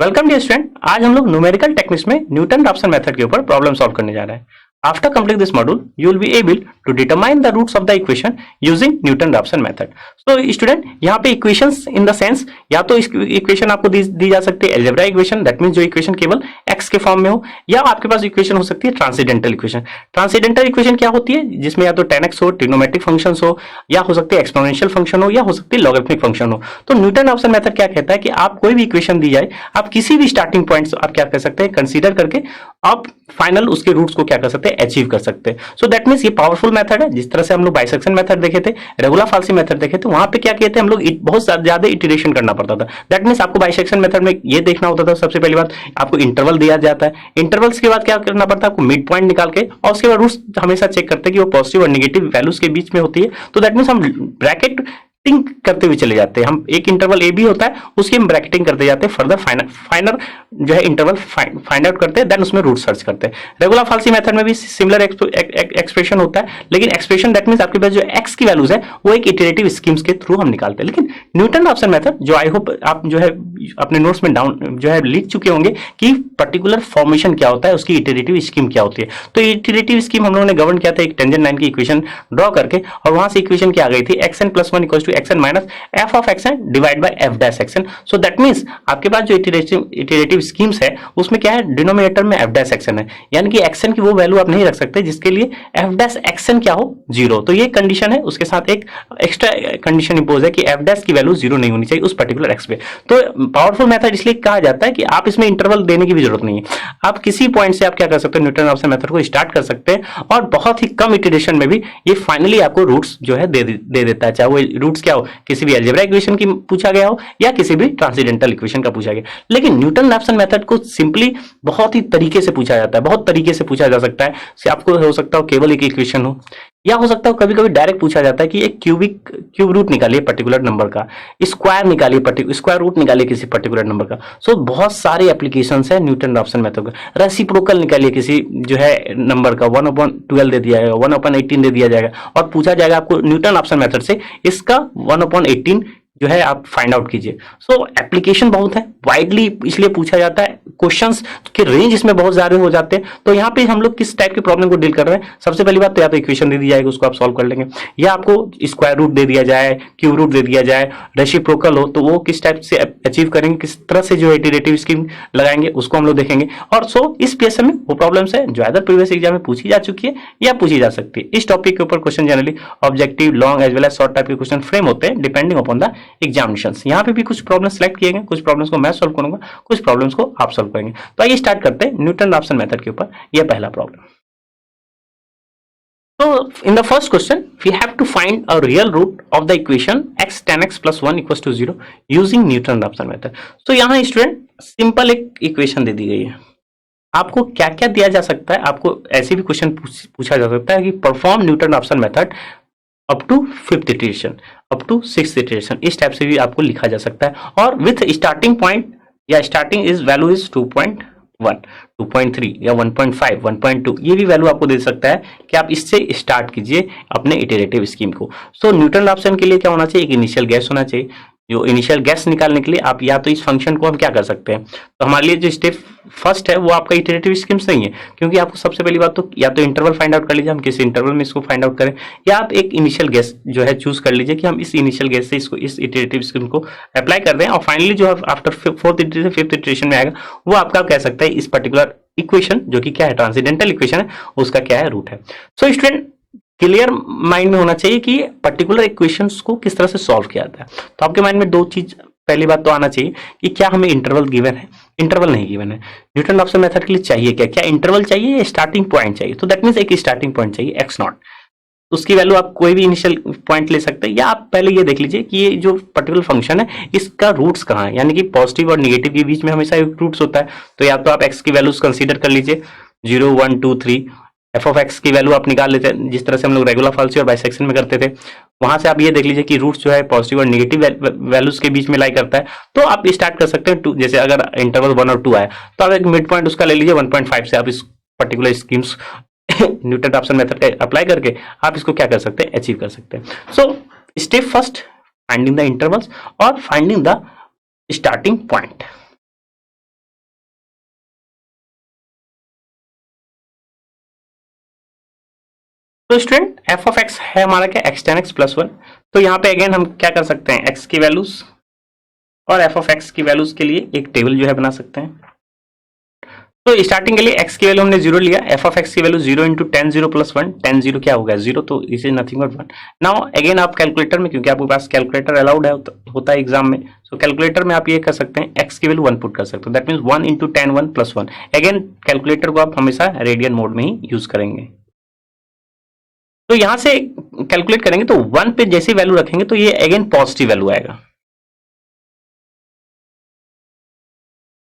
Welcome dear student. आज हम लोग न्यूमेरिकल टेक्निक्स में न्यूटन रैप्सन मेथड के ऊपर प्रॉब्लम सॉल्व करने जा रहे हैं। After complete this module you will be able to determine the roots of the equation using Newton Raphson method. So student, यहाँ पे इक्वेशंस इन द सेंस या तो इक्वेशन आपको दी जा सकती है एल्जेब्रा इक्वेशन, दैट मींस जो इक्वेशन केवल एक्स के फॉर्म में हो, या आपके पास इक्वेशन हो सकती है ट्रांसेंडेंटल इक्वेशन। ट्रांसेंडेंटल इक्वेशन क्या होती है? जिसमें या तो tan x हो, ट्रिग्नोमेट्रिक फंक्शन हो, या हो सकती है एक्सपोनेंशियल फंक्शन हो, या हो सकती है लॉगरिथमिक फंक्शन हो। तो न्यूटन रैप्सन मेथड क्या कहता है कि आप कोई भी इक्वेशन दी जाए, आप किसी भी स्टार्टिंग पॉइंट्स आप क्या कर सकते हैं, कंसीडर करके आप फाइनल उसके रूट्स को क्या कर सकते हैं, अचीव कर सकते हैं। सो दैट मींस ये पावरफुल मेथड है। जिस तरह से हम लोग बाइसेक्शन मेथड देखे थे, रेगुलर फाल्सी मेथड देखे थे, वहां पे क्या कहते हैं हम लोग बहुत ज्यादा इटरेशन करना पड़ता था। दैट मींस आपको बाइसेक्शन मेथड में ये देखना होता था, सबसे पहली बात आपको इंटरवल दिया जाता है, इंटरवल्स के बाद क्या करना पड़ता है आपको मिड पॉइंट निकाल के, और उसके बाद रूट्स हमेशा चेक करते हैं कि वो पॉजिटिव और नेगेटिव वैल्यूज के बीच में होती है। तो दैट मींस हम ब्रैकेट ब्रैकेटिंग करते हुए चले जाते हैं। हम एक इंटरवल ए बी होता है, उसकी हम ब्रैकेटिंग करते जाते हैं, फर्दर फाइनल जो है इंटरवल फाइंड आउट करते हैं, देन उसमें रूट सर्च करते हैं। रेगुलर फाल्सी मेथड में भी सिमिलर एक्सप्रेशन होता है, लेकिन एक्सप्रेशन दैट मींस आपके पास जो एक्स की वैल्यूज है वो एक इटरेटिव स्कीम्स के थ्रू हम निकालते हैं। लेकिन न्यूटन रैप्सन मेथड जो आई होप आप जो है अपने नोट्स में डाउन जो है लिख चुके होंगे कि पर्टिकुलर फॉर्मेशन क्या होता है, उसकी इटरेटिव स्कीम क्या होती है। तो इटरेटिव स्कीम हम लोगों ने गवर्न किया था एक टेंजेंट लाइन की इक्वेशन ड्रॉ करके, और वहां से इक्वेशन क्या आ गई थी, xn + 1 = xn minus f of xn divide by f dash xn। So that means आपके पास जो इटरेटिव स्कीम्स है उसमें क्या है, डिनोमिनेटर में f डैश xn है, यानी कि xn की वो वैल्यू आप नहीं रख सकते जिसके लिए f डैश xn क्या हो, 0। तो ये कंडीशन है, उसके साथ एक एक्स्ट्रा कंडीशन इंपोज है कि f डैश की वैल्यू 0 नहीं होनी चाहिए उस पर्टिकुलर x पे। तो पावरफुल मेथड इसलिए कहा जाता है कि आप इसमें इंटरवल देने की भी जरूरत नहीं है। आप किसी पॉइंट से आप क्या कर सकते हैं, न्यूटन रैप्सन मेथड को स्टार्ट कर सकते हैं, और बहुत ही कम इटरेशन में भी ये फाइनली आपको रूट्स जो है दे देता है, चाहे वो रूट्स क्या हो, किसी भी अलजेब्रा इक्वेशन की पूछा गया हो या किसी भी ट्रांसेंडेंटल इक्वेशन का पूछा गया। लेकिन न्यूटन रैप्सन मेथड को सिंपली बहुत ही तरीके से पूछा जाता है, बहुत तरीके से पूछा जा सकता है। आपको हो सकता हो केवल एक इक्वेशन हो, या हो सकता है कभी कभी डायरेक्ट पूछा जाता है कि एक क्यूब रूट निकालिए पर्टिकुलर नंबर का, स्क्वायर निकालिए, स्क्वायर रूट निकालिए किसी पर्टिकुलर नंबर का। सो बहुत सारे एप्लीकेशंस है न्यूटन रैप्सन मेथड का। रेसिप्रोकल निकालिए किसी जो है नंबर का, 1/12 दे दिया जाएगा, 1/18 दे दिया जाएगा, और पूछा जाएगा आपको न्यूटन रैप्सन मेथड से इसका 1/18 जो है आप फाइंड आउट कीजिए। सो एप्लीकेशन बहुत है, वाइडली इसलिए पूछा जाता है, क्वेश्चंस के रेंज इसमें बहुत ज्यादा हो जाते हैं। तो यहाँ पे हम लोग किस टाइप की प्रॉब्लम को डील कर रहे हैं, सबसे पहली बात तो या तो इक्वेशन दे दी जाएगी उसको आप सॉल्व कर लेंगे, या आपको स्क्वायर रूट दे दिया जाए, क्यूब रूट दे दिया जाए, रेसिप्रोकल हो तो वो किस टाइप से अचीव करेंगे, किस तरह से जो इटरेटिव स्कीम लगाएंगे उसको हम लोग देखेंगे। और सो इस पीएसएम में वो प्रॉब्लम्स है जो अदर प्रीवियस एग्जाम में पूछी जा चुकी है या पूछी जा सकती है। इस टॉपिक के ऊपर question generally objective, long as well as short type के क्वेश्चन फ्रेम होते हैं डिपेंडिंग अपॉन द एग्जामिनेशन। यहाँ पे भी कुछ प्रॉब्लम सेलेक्ट किए गए, कुछ प्रॉब्लम्स को मैं सॉल्व करूंगा, कुछ प्रॉब्लम्स को आप सॉल्व करेंगे। तो आइए स्टार्ट करते हैं न्यूटन रैप्सन मेथड के ऊपर। यह पहला problem. So in the first question we have to find a real root of the equation x tan x + 1 = 0 using Newton Raphson method। तो यहाँ स्टूडेंट सिंपल एक इक्वेशन दे दी गई है। आपको क्या क्या दिया जा सकता है, आपको ऐसे भी क्वेश्चन पूछा जा सकता है कि perform Newton Raphson method up to 5th iteration, up to 6th iteration, इस टाइप से भी आपको लिखा जा सकता है। और विथ स्टार्टिंग पॉइंट या स्टार्टिंग इज वैल्यू इज 2.1, 2.3 या 1.5, 1.2, ये भी वैल्यू आपको दे सकता है कि आप इससे स्टार्ट कीजिए अपने इटरेटिव स्कीम को। सो न्यूटन रैप्सन के लिए क्या होना चाहिए, एक इनिशियल गैस होना चाहिए। जो इनिशियल गैस निकालने के लिए आप या तो इस फंक्शन को हम क्या कर सकते हैं, तो हमारे लिए जो स्टेप फर्स्ट है वो आपका इटरेटिव स्कीम्स नहीं है, क्योंकि आपको सबसे पहली बात तो या तो इंटरवल फाइंड आउट कर लीजिए, हम किस इंटरवल में इसको फाइंड आउट करें, या आप एक इनिशियल गैस जो है चूज कर लीजिए कि हम इस इनिशियल गैस से इसको इस इटरेटिव स्कीम को अप्लाई कर दें, और फाइनली जो after 4th iteration 5th iteration में आएगा वो आपका कह सकता है इस पर्टिकुलर इक्वेशन जो कि क्या है, ट्रांसेंडेंटल इक्वेशन है, उसका क्या है, रूट है। सो स्टूडेंट क्लियर माइंड में होना चाहिए कि पर्टिकुलर इक्वेशंस को किस तरह से सॉल्व किया जाता है। तो आपके माइंड में दो चीज, पहली बात तो आना चाहिए कि क्या हमें इंटरवल गिवन है, इंटरवल नहीं गिवन है। न्यूटन रैप्सन मेथड के लिए चाहिए क्या, क्या इंटरवल चाहिए या स्टार्टिंग पॉइंट चाहिए। तो दैट मींस एक स्टार्टिंग पॉइंट चाहिए x0, उसकी वैल्यू आप कोई भी इनिशियल पॉइंट ले सकते हैं, या आप पहले ये देख लीजिए कि ये जो पर्टिकुलर फंक्शन है इसका रूट्स कहाँ है, यानी कि पॉजिटिव और नेगेटिव के बीच में हमेशा एक रूट्स होता है। तो या तो आप x की वैल्यूज कंसीडर कर लीजिए 0, 1, 2, 3, f of x की वैल्यू आप निकाल लेते हैं जिस तरह से हम लोग रेगुलर फाल्सी और बाइसेक्शन में करते थे। वहां से आप ये देख लीजिए कि रूट्स जो है पॉजिटिव और नेगेटिव वैल्यूज के बीच में लाई करता है। तो आप स्टार्ट कर सकते हैं जैसे अगर इंटरवल 1 और 2 आए तो आप एक मिड पॉइंट उसका ले लीजिए 1.5 से, आप इस particular schemes Newton Raphson method का अप्लाई करके आप इसको क्या कर सकते हैं, अचीव कर सकते हैं। So step first, finding the intervals और फाइंडिंग द स्टार्टिंग पॉइंट। तो स्टूडेंट एफ ऑफ एक्स है हमारा क्या, x ten x plus one. तो यहाँ पे अगेन हम क्या कर सकते हैं, एक्स की वैल्यूज और एफ ऑफ एक्स की वैल्यूज के लिए एक टेबल जो है बना सकते हैं। तो स्टार्टिंग के लिए x की वैल्यू हमने जीरो लिया, एफ ऑफ एक्स की value zero into ten zero plus one, ten zero क्या हो गया जीरो, तो is nothing but one. Now again आप कैलकुलेटर में, क्योंकि आपके पास कैलकुलेटर अलाउड है होता है एग्जाम में, सो कैलकुलेटर में आप ये कर सकते हैं x की वैल्यू वन पुट कर सकते हो, that mean one into ten one plus one. Again calculator को आप हमेशा रेडियन मोड में ही यूज करेंगे। तो यहां से कैलकुलेट करेंगे तो वन पे जैसी वैल्यू रखेंगे तो ये अगेन पॉजिटिव वैल्यू आएगा।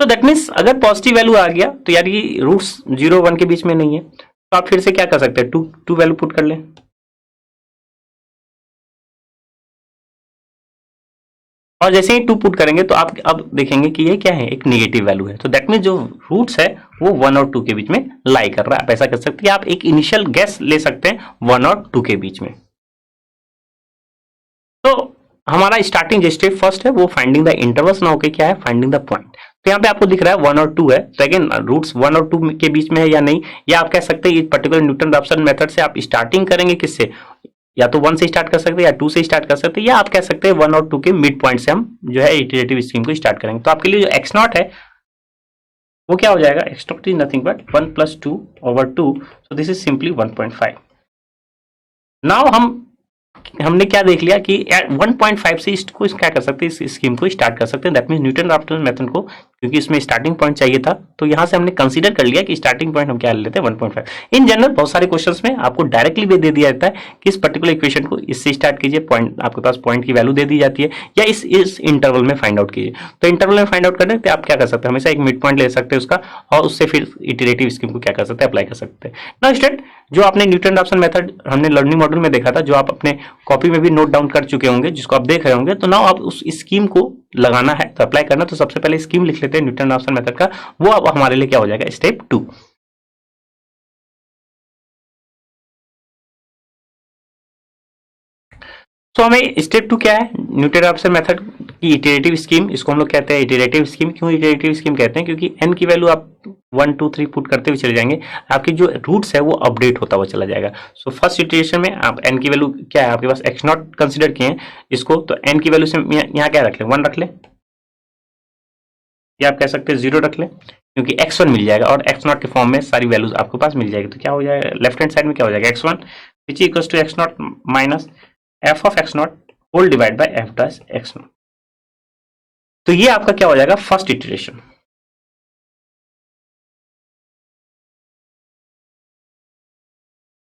तो दैट मीन्स अगर पॉजिटिव वैल्यू आ गया तो यार ये रूट्स जीरो वन के बीच में नहीं है, तो आप फिर से क्या कर सकते हैं, टू टू वैल्यू पुट कर लें। और जैसे ही टू पुट करेंगे तो आप अब देखेंगे कि ये क्या है, एक नेगेटिव वैल्यू है। तो दैट मीन्स जो रूट्स है वो वन और टू के बीच में लाई कर रहा है। आप ऐसा कर सकते हैं, आप एक इनिशियल गेस ले सकते हैं वन और टू के बीच में। तो हमारा स्टार्टिंग जो स्टेप फर्स्ट है वो फाइंडिंग द इंटरवल्स ना होके क्या है, फाइंडिंग द पॉइंट। तो यहाँ पे आपको दिख रहा है वन और टू है, तो अगेन रूट्स वन और टू के बीच में है या नहीं, या आप कह सकते हैं इस पर्टिकुलर न्यूटन रैप्सन मेथड से आप स्टार्टिंग करेंगे किससे, या तो वन से स्टार्ट कर सकते हैं या टू से स्टार्ट कर सकते हैं, या आप कह सकते हैं वन और टू के मिड पॉइंट से हम जो है इटरेटिव स्कीम को स्टार्ट करेंगे। तो आपके लिए जो एक्स नॉट है वो क्या हो जाएगा, x naught is nothing but one plus two over two, so this is simply 1.5। Now हमने क्या देख लिया कि 1.5 से इसको क्या कर सकते हैं, इस स्कीम को स्टार्ट कर सकते हैं, that mean Newton Raphson method को, क्योंकि इसमें स्टार्टिंग पॉइंट चाहिए था, तो यहां से हमने कंसीडर कर लिया कि स्टार्टिंग पॉइंट हम क्या ले लेते हैं 1.5। इन जनरल बहुत सारे क्वेश्चंस में आपको डायरेक्टली भी दे दिया जाता है कि इस पर्टिकुलर इक्वेशन को इससे स्टार्ट कीजिए, पॉइंट आपके पास पॉइंट की वैल्यू दे दी जाती है, या इस इंटरवल में फाइंड आउट कीजिए। तो इंटरवल में फाइंड आउट करने के आप क्या कर सकते हैं, हमेशा एक मिड पॉइंट ले सकते हैं उसका, और उससे फिर इटरेटिव स्कीम को क्या कर सकते हैं, अप्लाई कर सकते हैं। नाउ स्टूडेंट, जो आपने न्यूटन रैप्सन मेथड हमने लर्निंग मॉड्यूल में देखा था, जो आप अपने कॉपी में भी नोट डाउन कर चुके होंगे, जिसको आप देख रहे होंगे, तो नाउ आप उस स्कीम को लगाना है, तो अप्लाई करना, तो सबसे पहले स्कीम लिख लेते हैं न्यूटन रैप्सन मेथड का, वो अब हमारे लिए क्या हो जाएगा, स्टेप 2। तो हमें स्टेप 2 क्या है, न्यूटन रैप्सन मेथड की इटरेटिव स्कीम, इसको हम लोग कहते हैं इटरेटिव स्कीम। क्यों इटरेटिव स्कीम कहते हैं, क्योंकि एन की वैल्यू आप 1 2 3 पुट करते हुए चले जाएंगे, आपकी जो रूट्स है वो अपडेट होता हुआ चला जाएगा। सो फर्स्ट इटरेशन में आप एन की वैल्यू क्या है, आपके पास एक्स नॉट कंसिडर किए हैं इसको, तो एन की वैल्यू से यहाँ क्या रख ले, 1 रख ले, या आप कह सकते हैं 0 रख ले, क्योंकि x1 मिल जाएगा और x नॉट के फॉर्म में सारी वैल्यूज आपके पास मिल जाएगी। तो क्या हो जाएगा, लेफ्ट हैंड साइड में क्या हो जाएगा, x1 which equals to x naught minus f of x naught whole divide by f dash x naught. तो ये आपका क्या हो जाएगा, फर्स्ट इटरेशन।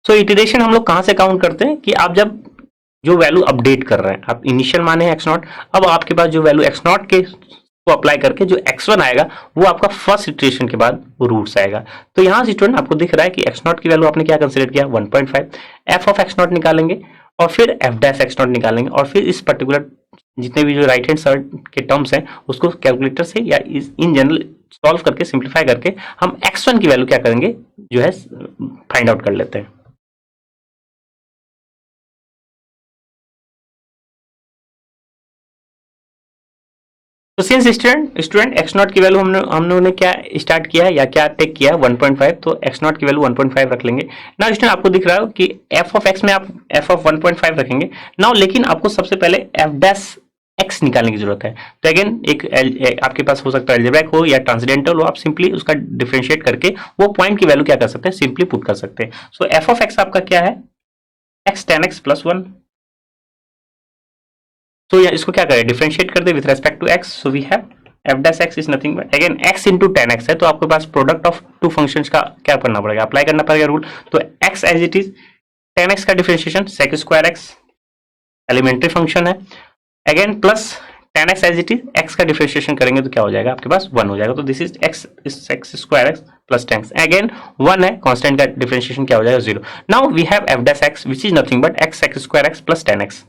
सो इटरेशन हम लोग कहां से काउंट करते हैं, कि आप जब जो वैल्यू अपडेट कर रहे हैं, आप इनिशियल माने हैं x नॉट, अब आपके पास जो वैल्यू x नॉट के को अप्लाई करके जो x1 आएगा वो आपका फर्स्ट इटरेशन के बाद वो रूट्स आएगा। तो यहाँ से स्टूडेंट आपको दिख रहा है कि x नॉट की वैल्यू आपने क्या कंसीडर किया, 1.5, f ऑफ x नॉट निकालेंगे और फिर f डैश x नॉट निकालेंगे, और फिर इस पर्टिकुलर जितने भी जो राइट हैंड साइड के टर्म्स हैं उसको कैलकुलेटर से या इन जनरल सॉल्व करके सिंप्लीफाई करके हम x1 की वैल्यू क्या करेंगे, जो है फाइंड आउट कर लेते हैं। तो सिंस स्टूडेंट एक्स नॉट की वैल्यू हमने क्या स्टार्ट किया है या क्या टेक किया है 1.5, तो एक्स नॉट की वैल्यू 1.5 रख लेंगे। नाउ स्टूडेंट आपको दिख रहा है कि एफ ऑफ एक्स में आप एफ ऑफ 1.5 रखेंगे। नाउ लेकिन आपको सबसे पहले एफ डैश एक्स निकालने की जरूरत है। तो अगेन एक आपके पास हो सकता है एल्जेब्रिक हो या ट्रांसेंडेंटल हो, आप सिंपली उसका डिफरेंशिएट करके वो पॉइंट की वैल्यू क्या कर सकते हैं, सिंपली पुट कर सकते हैं। सो एफ ऑफ एक्स आपका क्या है, एक्स टेन एक्स प्लस 1। तो इसको क्या करें, डिफरेंशिएट कर दे with respect to x. So we have f dash x is nothing but again x into tan x है, तो आपके पास प्रोडक्ट ऑफ टू फंक्शंस का क्या करना पड़ेगा, अप्लाई करना पड़ेगा रूल। तो x as it is, tan x का differentiation sec square x elementary function है, again plus ten x as it is, x का डिफरेंशिएशन करेंगे तो क्या हो जाएगा आपके पास 1 हो जाएगा। तो this is x sec square x plus ten x, again 1 है, कांस्टेंट का डिफरेंशिएशन क्या हो जाएगा 0। Now we have f dash x which is nothing but x sec square x plus ten x.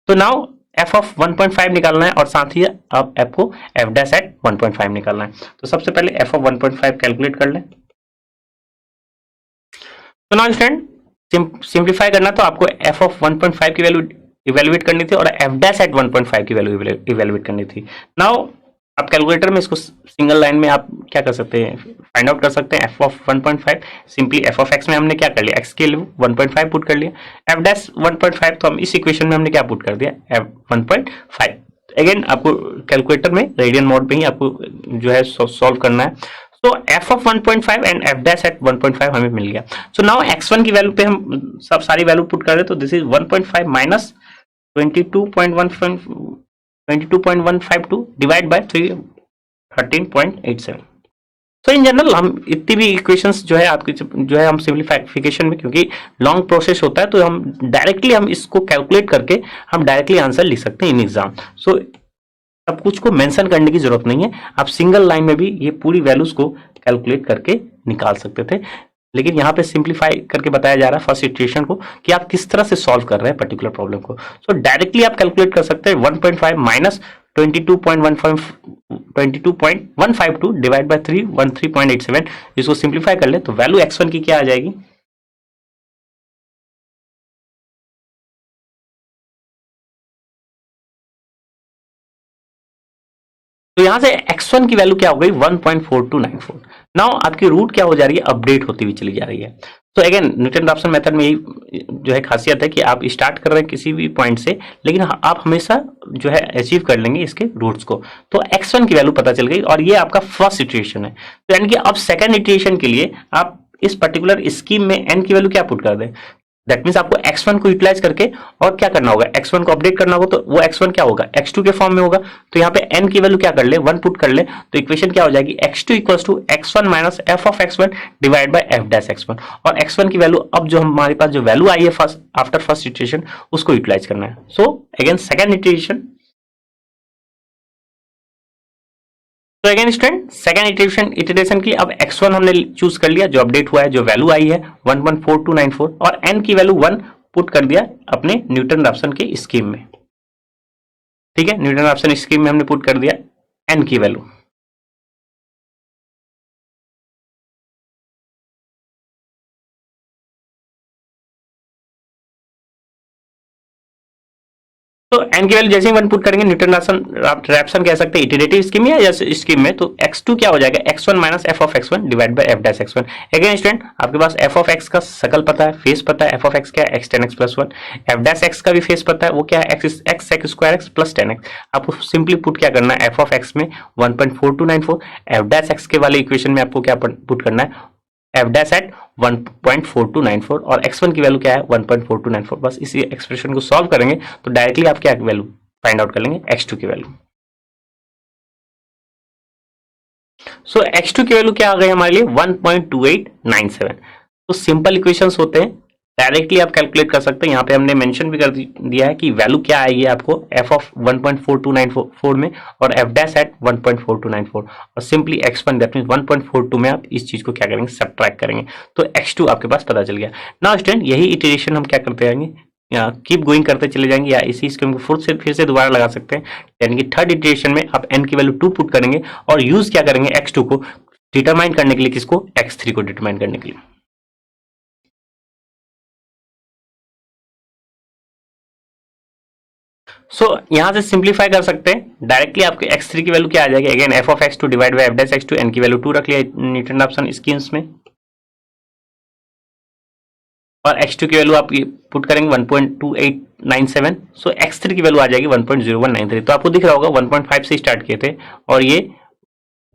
तो नाउ एफ ऑफ 1.5 निकालना है और साथ ही आप एफ को एफ डैश एट 1.5 निकालना है। तो सबसे पहले एफ ऑफ 1.5 कैलकुलेट कर लें। तो नाउ स्टूडेंट सिंप्लीफाई करना, तो आपको एफ ऑफ 1.5 की वैल्यू इवेल्युएट करनी थी और एफ डैश एट 1.5 की वैल्यू इवेल्युएट करनी थी। नाउ आप कैलकुलेटर में इसको सिंगल लाइन में आप क्या कर सकते हैं, फाइंड आउट कर सकते हैं f of 1.5। Simply f of x में हमने क्या कर लिया, एक्स की वैल्यू 1.5 पुट कर लिया, एफ डैश 1.5, तो हम इस इक्वेशन में हमने क्या पुट कर दिया, एफ 1.5। अगेन आपको कैलकुलेटर में रेडियन मोड पे ही आपको जो है सॉल्व करना है। So f of 1.5 and f dash at 1.5 हमें मिल गया। सो नाउ x1 की वैल्यू पे हम सब सारी वैल्यू पुट कर रहे हैं, तो this is 1.5 minus 22.152 divide by 13.87। तो इन जनरल हम इतनी भी इक्वेशंस जो है आपकी जो है हम सिंप्लीफिकेशन में, क्योंकि लॉन्ग प्रोसेस होता है, तो हम डायरेक्टली हम इसको कैलकुलेट करके हम डायरेक्टली आंसर लिख सकते हैं इन एग्जाम। सो सब कुछ को मेंशन करने की जरूरत नहीं है, आप सिंगल लाइन में भी ये पूरी वैल्यूज को कैलकुलेट करके निकाल सकते थे, लेकिन यहाँ पे सिंप्लीफाई करके बताया जा रहा है फर्स्ट इटरेशन को कि आप किस तरह से सॉल्व कर रहे हैं पर्टिकुलर प्रॉब्लम को। सो डायरेक्टली आप कैलकुलेट कर सकते हैं 1.5 माइनस 22.152 डिवाइड बाय 313.87। इसको सिंप्लीफाई कर ले तो वैल्यू x1 की क्या आ जाएगी, तो यहां से x1 की वैल्यू क्या हो गई 1.4294। नाउ आपकी रूट क्या हो जा रही है, अपडेट होती हुई चली जा रही है। तो अगेन न्यूटन रैप्सन मेथड में यही जो है खासियत है कि आप स्टार्ट कर रहे हैं किसी भी पॉइंट से, लेकिन आप हमेशा जो है अचीव कर लेंगे इसके रूट्स को। तो x1 की वैल्यू पता चल गई और ये आपका फर्स्ट इटरेशन है। तो यानी कि अब सेकंड इटरेशन के लिए आप इस पर्टिकुलर स्कीम में n की वैल्यू क्या पुट कर दें, दैट मीन्स आपको x1 को यूटिलाइज करके और क्या करना होगा, x1 को अपडेट करना होगा, तो वो x1 क्या होगा, x2 के फॉर्म में होगा। तो यहाँ पे n की वैल्यू क्या कर ले, 1 पुट कर ले, तो इक्वेशन क्या हो जाएगी, x2 equals to x1 minus f of x1 divide by f dash x1। और x1 की वैल्यू अब जो हमारे पास जो वैल्यू आई है फर्स्ट आफ्टर फर्स्ट इटरेशन उसको यूटिलाइज करना है। सो अगेन सेकंड इटरेशन, तो अगेन स्टूडेंट सेकंड इटरेशन की अब x1 हमने चूज कर लिया, जो अपडेट हुआ है, जो वैल्यू आई है 1.4294, और n की वैल्यू 1 पुट कर दिया अपने न्यूटन रैप्सन के स्कीम में। ठीक है, न्यूटन रैप्सन स्कीम में हमने पुट कर दिया n की वैल्यू। तो n की वैल्यू जैसे ही 1 पुट करेंगे न्यूटन रैप्सन कह सकते हैं इटरेटिव स्कीम या स्कीम में, तो x2 क्या हो जाएगा, x1 minus f of x1 divide by f dash x1। Again student आपके पास f ऑफ x का सकल पता है, फेस पता है, f ऑफ x क्या है, x tan x plus 1। f dash x का भी फेस पता है, वो क्या है, x sec square x plus tan x। आपको सिंपली पुट क्या करना है, f ऑफ x में 1.4294, f डैश x के वाले इक्वेशन में आपको क्या पुट करना है, f डैश एट 1.4294, और x1 की वैल्यू क्या है 1.4294। बस इसी एक्सप्रेशन को सॉल्व करेंगे तो डायरेक्टली आप क्या वैल्यू फाइंड आउट कर लेंगे, x2 की वैल्यू। सो x2 की वैल्यू क्या आ गई हमारे लिए 1.2897। तो सिंपल इक्वेशंस होते हैं, डायरेक्टली आप कैलकुलेट कर सकते हैं। यहाँ पे हमने मेंशन भी कर दिया है कि वैल्यू क्या आएगी आपको f ऑफ 1.4294 में और f डैश एट 1.4294, और सिंपली x1 दैट मींस 1.42 में आप इस चीज को क्या करेंगे, सब्ट्रैक्ट करेंगे, तो x2 आपके पास पता चल गया। नाउ स्टूडेंट यही इटरेशन हम क्या करते जाएंगे, या कीप गोइंग करते चले जाएंगे, या इसी स्कीम को फिर से दोबारा लगा सकते हैं। यानी कि थर्ड इटरेशन में आप n की वैल्यू 2 पुट करेंगे और यूज क्या करेंगे, x2 को डिटरमाइन करने के लिए, किसको, x3 को डिटरमाइन करने के लिए। सो यहां से सिंप्लीफाई कर सकते हैं, डायरेक्टली आपके x3 की वैल्यू क्या आ जाएगी, again f of x2 divide by f dash x2, n की वैल्यू 2 रख लिया न्यूटन रैप्सन स्कीम्स में, और x2 की वैल्यू आप पुट करेंगे 1.2897। सो x3 की वैल्यू आ जाएगी 1.0193। तो आपको दिख रहा होगा 1.5 से स्टार्ट किए थे और ये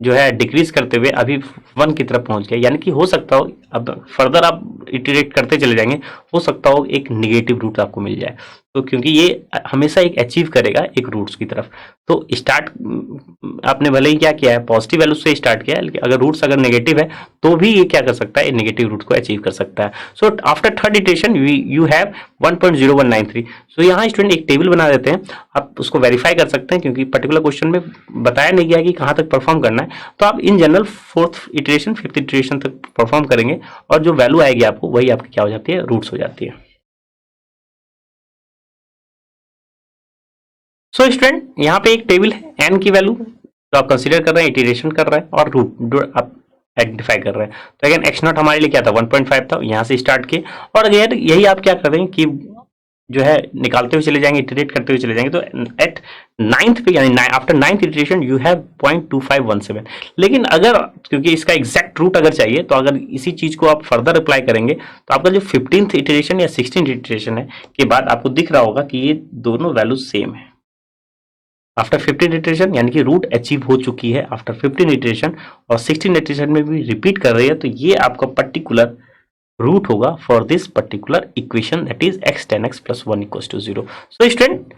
जो है डिक्रीज करते हुए अभी 1 की तरफ पहुंच गया। यानी कि हो सकता हो अब फर्दर आप इटरेट करते चले जाएंगे, हो सकता हो एक निगेटिव रूट आपको मिल जाए, तो क्योंकि ये हमेशा एक अचीव करेगा एक रूट्स की तरफ। तो स्टार्ट आपने भले ही क्या किया है, पॉजिटिव वैल्यू से स्टार्ट किया है, लेकिन अगर रूट्स अगर नेगेटिव है तो भी ये क्या कर सकता है, नेगेटिव रूट को अचीव कर सकता है। So after third iteration you have 1.0193। सो यहाँ स्टूडेंट एक टेबल बना देते हैं, आप उसको वेरीफाई कर सकते हैं, क्योंकि पर्टिकुलर क्वेश्चन में बताया नहीं गया कि कहाँ तक परफॉर्म करना है। तो आप in general fourth iteration fifth iteration तक परफॉर्म करेंगे और जो वैल्यू आएगी आपको वही आपकी क्या हो जाती है, रूट्स हो जाती है। सो स्टूडेंट यहाँ पे एक टेबल है, एन की वैल्यू जो आप कंसीडर कर रहे हैं, इटरेशन कर रहे हैं, और रूट आप आइडेंटिफाई कर रहे हैं। तो अगेन x0 हमारे लिए क्या था, 1.5 था, यहाँ से स्टार्ट किए, और अगेन यही आप क्या कर रहे हैं कि जो है निकालते हुए चले जाएंगे, इटरेट करते हुए चले जाएंगे, तो एट नाइन्थ पे यानी after ninth iteration you have 0.2517। लेकिन अगर क्योंकि इसका एग्जैक्ट रूट अगर चाहिए तो अगर इसी चीज को आप फर्दर अप्लाई करेंगे तो आपका जो 15th इटरेशन या 16th इटरेशन है के बाद आपको दिख रहा होगा कि ये दोनों वैल्यू सेम है। आफ्टर 15 इटरेशन यानी कि रूट अचीव हो चुकी है आफ्टर 15 इटरेशन और 16 इटरेशन में भी रिपीट कर रही है, तो ये आपका पर्टिकुलर रूट होगा for this particular equation that is x tan x plus 1 equals to 0। So student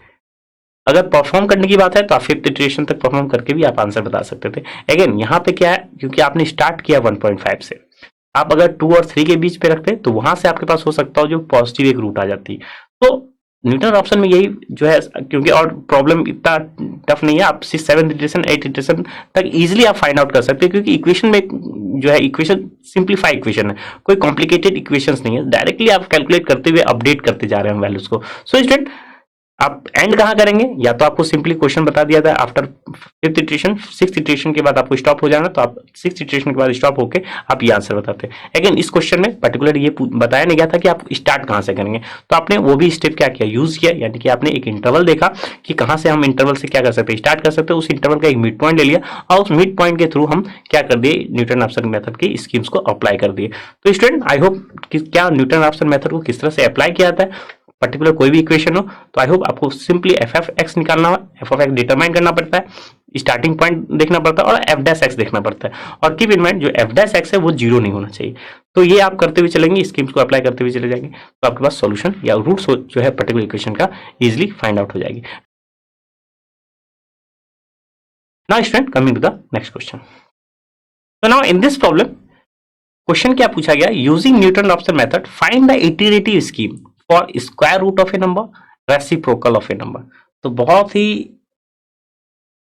अगर परफॉर्म करने की बात है तो आप 5th इटरेशन तक परफॉर्म करके भी आप आंसर बता सकते थे। अगेन यहाँ पे क्या है, क्योंकि आपने स्टार्ट किया 1.5 से, आप अगर 2 और 3 के बीच पे रखते तो वहां से आपके पास हो सकता हो जो पॉजिटिव एक रूट आ जाती। तो न्यूटन ऑप्शन में यही जो है, क्योंकि और प्रॉब्लम इतना टफ नहीं है, आप 7th इटरेशन 8th इटरेशन तक इजीली आप फाइंड आउट कर सकते हैं, क्योंकि इक्वेशन में जो है इक्वेशन सिंप्लीफाई इक्वेशन है, कोई कॉम्प्लिकेटेड इक्वेशंस नहीं है, डायरेक्टली आप कैलकुलेट करते हुए अपडेट करते जा रहे हैं वैल्यूज को। सो स्टूडेंट आप एंड कहां करेंगे, या तो आपको सिंपली क्वेश्चन बता दिया था after 5th iteration 6th iteration के बाद आपको स्टॉप हो जाना, तो आप 6th इटरेशन के बाद स्टॉप होके आप ये आंसर बताते हैं। अगेन इस क्वेश्चन में पर्टिकुलर ये बताया नहीं गया था कि आप स्टार्ट कहां से करेंगे, तो आपने वो भी स्टेप क्या किया, यूज किया, यानी कि आपने एक इंटरवल देखा कि कहां से हम इंटरवल से क्या कर सकते हैं, स्टार्ट कर सकते हैं, उस इंटरवल का एक मिड पॉइंट ले लिया और उस मिड पॉइंट के थ्रू हम क्या कर दिए, न्यूटन रैप्सन मेथड की स्कीम्स को अप्लाई कर दिए। तो स्टूडेंट आई होप कि क्या न्यूटन रैप्सन मेथड को किस तरह से अप्लाई किया जाता है, पर्टिकुलर कोई भी इक्वेशन हो, तो आई होप आपको सिंपली एफ ऑफ एक्स निकालना हो, एफ ऑफ एक्स डिटरमाइन करना पड़ता है, स्टार्टिंग पॉइंट देखना पड़ता है और एफ डैश एक्स देखना पड़ता है, और कीप इन माइंड जो एफ डैश एक्स है वो जीरो नहीं होना चाहिए। तो ये आप करते हुए चलेंगे, स्कीम्स को अप्लाई करते हुए चले जाएंगे, तो आपके पास सॉल्यूशन या रूट्स जो है पर्टिकुलर इक्वेशन का इजिली फाइंड आउट हो जाएगी। Now student coming to the next question. तो now in this problem question क्या पूछा गया, using Newton Raphson method find the iterative scheme for square root of a number reciprocal of a number. तो बहुत ही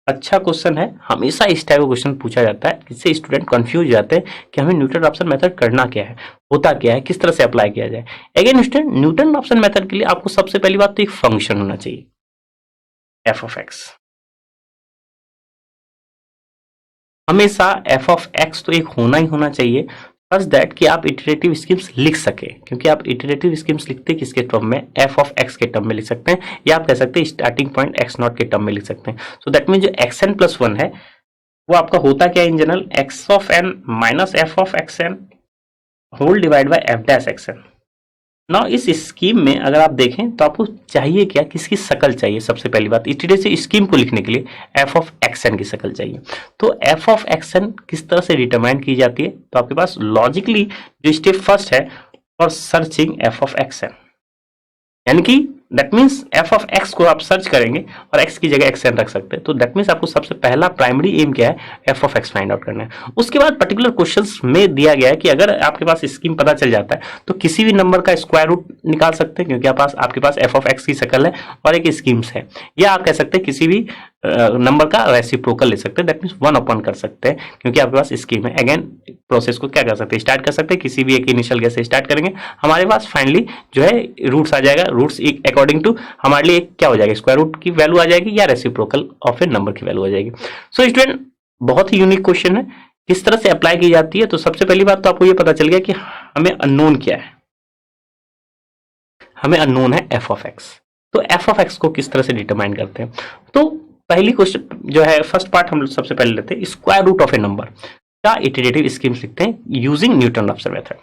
अच्छा question है, हमेशा इस टाइप का क्वेश्चन पूछा जाता है, जिससे स्टूडेंट कंफ्यूज हो जाते हैं कि हमें न्यूटन रैप्सन मेथड करना क्या है, होता क्या है, किस तरह से अप्लाई किया जाए। Again student Newton Raphson method के लिए आपको सबसे पहली बात तो एक फंक्शन होना चाहिए एफ ऑफ एक्स। हमेशा एफ ऑफ एक्स तो एक होना ही होना चाहिए, सच दैट कि आप इटरेटिव स्कीम्स लिख सके, क्योंकि आप इटरेटिव स्कीम्स लिखते हैं किसके टर्म में, एफ ऑफ एक्स के टर्म में लिख सकते हैं, या आप कह सकते हैं स्टार्टिंग पॉइंट एक्स नॉट के टर्म में लिख सकते हैं। सो दैट मीन जो एक्स एन प्लस 1 है वो आपका होता क्या है in general, x of n minus f of x n whole divide by f dash x n. ना इस स्कीम में अगर आप देखें तो आपको चाहिए क्या, किसकी शक्ल चाहिए, सबसे पहली बात इटरेटिव स्कीम को लिखने के लिए एफ ऑफ एक्स एन की शक्ल चाहिए। तो एफ ऑफ एक्स एन किस तरह से डिटरमाइन की जाती है, तो आपके पास लॉजिकली जो स्टेप फर्स्ट है for searching f of x n, यानी कि that means f of x को आप सर्च करेंगे और एक्स की जगह एक्स एन रख सकते हैं, तो दैट मीन्स आपको सबसे पहला प्राइमरी एम क्या है, F of x find out करना है। उसके बाद पर्टिकुलर क्वेश्चंस में दिया गया है कि अगर आपके पास स्कीम पता चल जाता है तो किसी भी नंबर का स्क्वायर रूट निकाल सकते हैं, क्योंकि आपके पास एफ ऑफ एक्स की शक्ल है और एक स्कीम्स है, या आप कह सकते हैं किसी भी नंबर का रेसिप्रोकल ले सकते हैं, दैट मीन्स 1 कर सकते हैं, क्योंकि आपके पास स्कीम है। अगेन प्रोसेस को क्या कर सकते हैं, स्टार्ट कर सकते हैं, किसी भी एक इनिशियल गेस से स्टार्ट करेंगे, हमारे पास फाइनली जो है रूट्स आ जाएगा, रूट्स अकॉर्डिंग टू हमारे लिए क्या हो जाएगा, स्क्वायर रूट की वैल्यू आ जाएगी या रेसिप्रोकल ऑफ ए नंबर की वैल्यू आ जाएगी। सो स्टूडेंट बहुत ही यूनिक क्वेश्चन है, किस तरह से अप्लाई की जाती है, तो सबसे पहली बात तो आपको ये पता चल गया कि हमें अननोन क्या है, हमें अननोन है एफ ऑफ एक्स। तो एफ ऑफ एक्स को किस तरह से डिटरमाइन करते हैं, तो पहली क्वेश्चन जो है फर्स्ट पार्ट हम लोग सबसे पहले लेते हैं, square root of a number का इटरेटिव स्कीम्स लिखते हैं यूजिंग न्यूटन रैप्सन मेथड।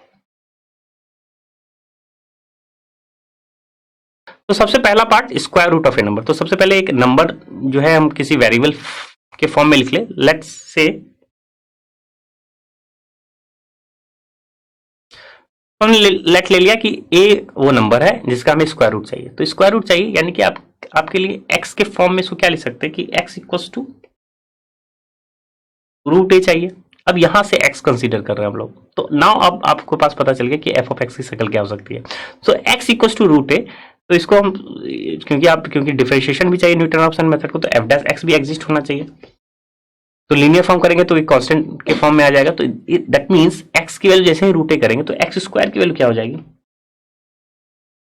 तो सबसे पहला part square root of a number, तो सबसे पहले एक नंबर जो है हम किसी वेरिएबल के फॉर्म में लिख ले, लेट्स से हमने लेट ले लिया कि ए वो नंबर है जिसका हमें स्क्वायर रूट चाहिए, तो स्क्वायर रूट चाहिए यानी कि आपके लिए एक्स के फॉर्म में इसको क्या लिख सकते हैं कि एक्स इक्वल्स टू रूट ए चाहिए। अब यहां से एक्स कंसीडर कर रहे हैं हम लोग, तो नाउ अब आपको पास पता चल गया कि एफ ऑफ एक्स की शक्ल क्या हो सकती है। सो एक्स इक्वल्स टू रूट ए, तो इसको हम क्योंकि डिफरेंशिएशन भी चाहिए न्यूटन रैप्सन मेथड को, तो एफ डैश एक्स भी एग्जिस्ट होना चाहिए, तो लीनियर फॉर्म करेंगे तो एक कांस्टेंट के फॉर्म में आ जाएगा, तो दैट मींस एक्स की वैल्यू जैसे ही रूट ए करेंगे तो एक्स स्क्वायर की वैल्यू क्या हो जाएगी,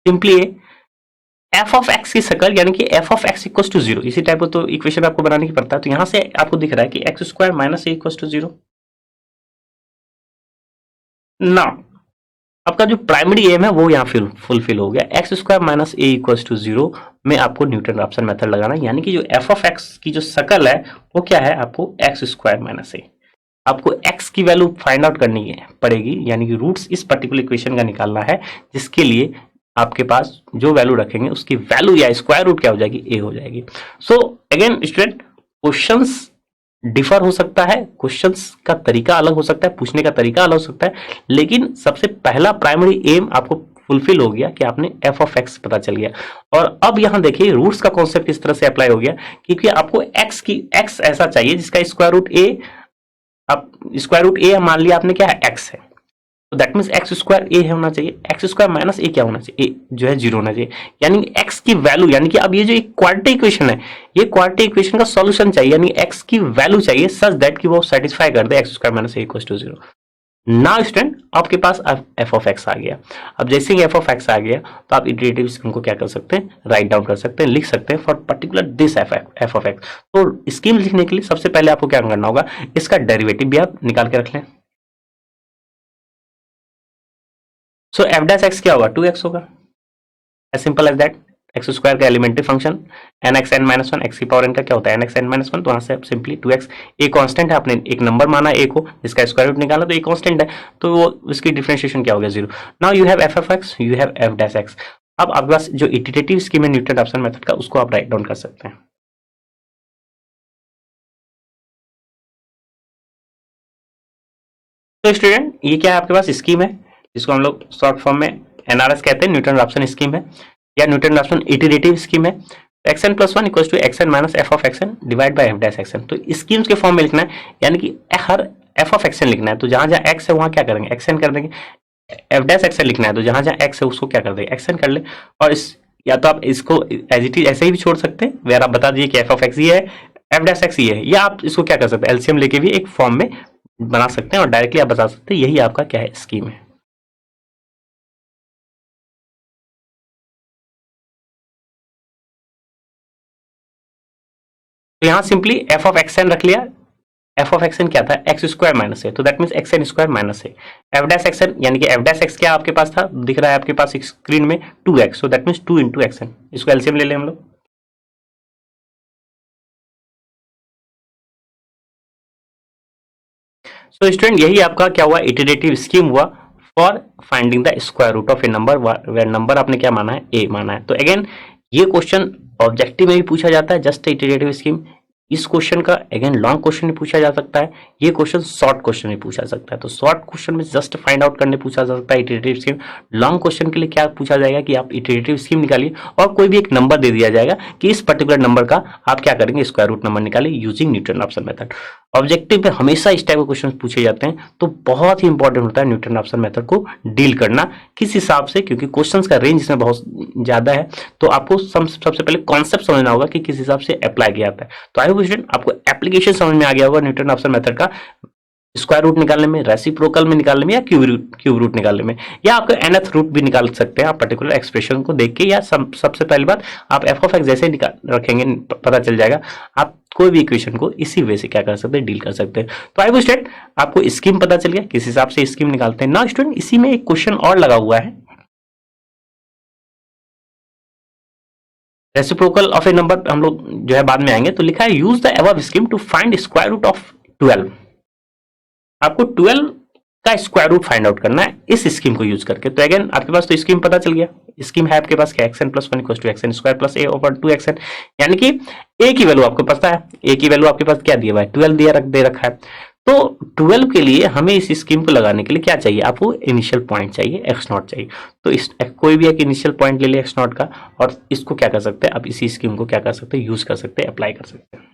सिंपली एफ ऑफ एक्स की शक्ल यानी कि f of x equals to 0, इसी टाइप को तो इक्वेशन आपको बनाने की पड़ता है। तो यहां से आपको दिख रहा है कि x square minus a equals to 0। Now आपका जो प्राइमरी एम है वो यहाँ फुलफिल हो गया। X square minus a equals to 0 में आपको न्यूटन रॉप्सन मेथड लगाना है, यानी कि जो एफ ऑफ एक्स की जो शकल है वो क्या है, आपको एक्स स्क्वायर माइनस ए। आपको x की वैल्यू फाइंड आउट करनी है पड़ेगी, यानी कि रूट्स इस पर्टिकुलर इक्वेशन का निकालना है, जिसके लिए आपके पास जो वैल्यू रखेंगे उसकी वैल्यू या स्क्वायर रूट क्या हो जाएगी, a हो जाएगी। So again student, questions differ हो सकता है, क्वेश्चंस का तरीका अलग हो सकता है, पूछने का तरीका अलग हो सकता है, लेकिन सबसे पहला प्राइमरी एम आपको फुलफिल हो गया कि आपने एफ ऑफ एक्स पता चल गया। और अब यहां देखिए रूट्स का कॉन्सेप्ट इस तरह से अप्लाई हो गया, क्योंकि आपको एक्स ऐसा चाहिए जिसका स्क्वायर रूट ए, अब स्क्वायर रूट ए मान लिया आपने क्या है, एक्स है, तो दैट मीन एक्स स्क्वायर ए होना चाहिए, एक्स स्क्वायर माइनस ए क्या होना चाहिए, ए जो है 0 होना चाहिए, यानी एक्स की वैल्यू, यानी कि अब ये जो एक क्वाड्रेटिक इक्वेशन है, ये क्वाड्रेटिक इक्वेशन का सॉल्यूशन चाहिए, यानी एक्स की वैल्यू चाहिए सच दैट कि वो सेटिस्फाई कर दे x square minus a equal to 0। Now student, आपके पास एफ ऑफ एक्स आ गया। अब जैसे ही एफ ऑफ एक्स आ गया तो आप इटरेटिव स्कीम को क्या कर सकते हैं, राइट डाउन कर सकते हैं, लिख सकते हैं for particular this F of x. तो स्कीम लिखने के लिए सबसे पहले आपको क्या करना होगा, इसका डेरिवेटिव भी आप निकाल के रख लें। सो एफ डैश एक्स क्या होगा, 2x होगा, as simple as that. X square का elementary function n x n minus one, x की पावर एन का क्या होता है, n x n minus one, तो वहां से आप सिंपली 2x, ए कॉन्स्टेंट है, आपने एक नंबर माना ए को जिसका स्क्वायर रूट निकाला, तो ए कॉन्स्टेंट है, तो वो उसकी डिफरेंशिएशन क्या हो गया, 0। Now you have F of x, you have f dash x. अब आपके पास जो इटरेटिव स्कीम है न्यूटन रॉप्सन मेथड का, उसको आप राइट डाउन कर सकते हैं। तो स्टूडेंट, ये क्या है, आपके पास स्कीम है जिसको हम लोग शॉर्ट फॉर्म में एनआरएस कहते हैं, न्यूटन रॉप्सन स्कीम है या न्यूटन रॉप्सन इटरेटिव स्कीम है। X n plus one equal to x n minus f of x n divide by f dash x n. तो स्कीम्स के फॉर्म में लिखना है, यानी कि हर एफ ऑफ एक्स एन लिखना है, तो जहां जहां एक्स है वहां क्या करेंगे, एक्स एन कर देंगे। एफ डैश एक्स एन लिखना है, तो जहां जहां एक्स है उसको क्या कर देंगे, एक्स एन कर ले। और इस, या तो आप इसको एज इट इज ऐसे ही भी छोड़ सकते हैं, वेर आप बता दीजिए कि एफ ऑफ एक्स ये है, एफ डैश एक्स ये है, या आप इसको क्या कर सकते हैं, एलसीएम लेके भी एक फॉर्म में बना सकते हैं और डायरेक्टली आप बता सकते हैं, यही आपका क्या है, स्कीम है। तो यहां simply f of x n रख लिया। एफ ऑफ एक्स एन क्या था, एक्स स्क्वायर माइनस है, तो that mean x n square minus है। एफ डैश एक्स एन, यानी कि एफ डैश एक्स क्या आपके पास था, दिख रहा है आपके पास स्क्रीन में 2x, so that mean 2 into x n. इसको एलसीएम ले लें हम लोग। सो स्टूडेंट, यही आपका क्या हुआ, इटरेटिव स्कीम हुआ for finding the square root of a number, where number आपने क्या माना है, ए माना है। तो अगेन ये क्वेश्चन ऑब्जेक्टिव में भी पूछा जाता है, जस्ट इटरेटिव स्कीम। इस क्वेश्चन का अगेन लॉन्ग क्वेश्चन भी पूछा जा सकता है, ये क्वेश्चन शॉर्ट क्वेश्चन भी पूछा जा सकता है। तो शॉर्ट क्वेश्चन में जस्ट फाइंड आउट करने पूछा जा सकता है इटरेटिव स्कीम। लॉन्ग क्वेश्चन के लिए क्या पूछा जाएगा कि आप इटरेटिव स्कीम निकालिए और कोई भी एक नंबर दे दिया जाएगा कि इस पर्टिकुलर नंबर का आप क्या करेंगे, स्क्वायर रूट नंबर निकालिए using Newton Raphson method. Objective में हमेशा इस टाइप के क्वेश्चन पूछे जाते हैं, तो बहुत ही इंपॉर्टेंट होता है न्यूटन रॉप्सन मेथड को डील करना किस हिसाब से, क्योंकि क्वेश्चंस का रेंज इसमें बहुत ज्यादा है। तो आपको सबसे पहले कॉन्सेप्ट समझना होगा कि किस हिसाब से अप्लाई किया जाता है। तो आई होप स्टूडेंट आपको एप्लीकेशन समझ में आ गया होगा न्यूटन रॉप्सन मेथड का, स्क्वायर रूट निकालने में, रेसिप्रोकल में निकालने में, या क्यूब रूट निकालने में, या आपको nth रूट भी निकाल सकते हैं आप पर्टिकुलर एक्सप्रेशन को देख के। या सबसे पहली बात, आप एफ ऑफ एक्स जैसे रखेंगे पता चल जाएगा, आप कोई भी इक्वेशन को इसी वे से क्या कर सकते हैं, डील कर सकते हैं। तो आई वो स्टूडेंट, आपको स्कीम पता चल गया किस हिसाब से स्कीम निकालते हैं ना। स्टूडेंट, इसी में एक क्वेश्चन और लगा हुआ है, रेसिप्रोकल ऑफ ए नंबर हम लोग जो है बाद में आएंगे। तो लिखा है use the above scheme to find square root of 12। आपको 12 का स्क्वायर रूट फाइंड आउट करना है इस स्कीम को यूज करके। तो अगेन आपके पास तो स्कीम पता चल गया, स्कीम है आपके पास क्या, x n plus one equal to x n square plus a over 2 x n, यानी कि ए की वैल्यू आपको पता है, ए की वैल्यू आपके पास क्या दिया हुआ है, 12 दे रखा है। तो 12 के लिए हमें इस स्कीम को लगाने के लिए क्या चाहिए, आपको इनिशियल पॉइंट चाहिए, एक्स नॉट चाहिए। तो इस कोई भी एक इनिशियल पॉइंट ले लिया एक्स नॉट का, और इसको क्या कर सकते हैं, आप इसी स्कीम को क्या कर सकते हैं, यूज कर सकते हैं, अप्लाई कर सकते हैं।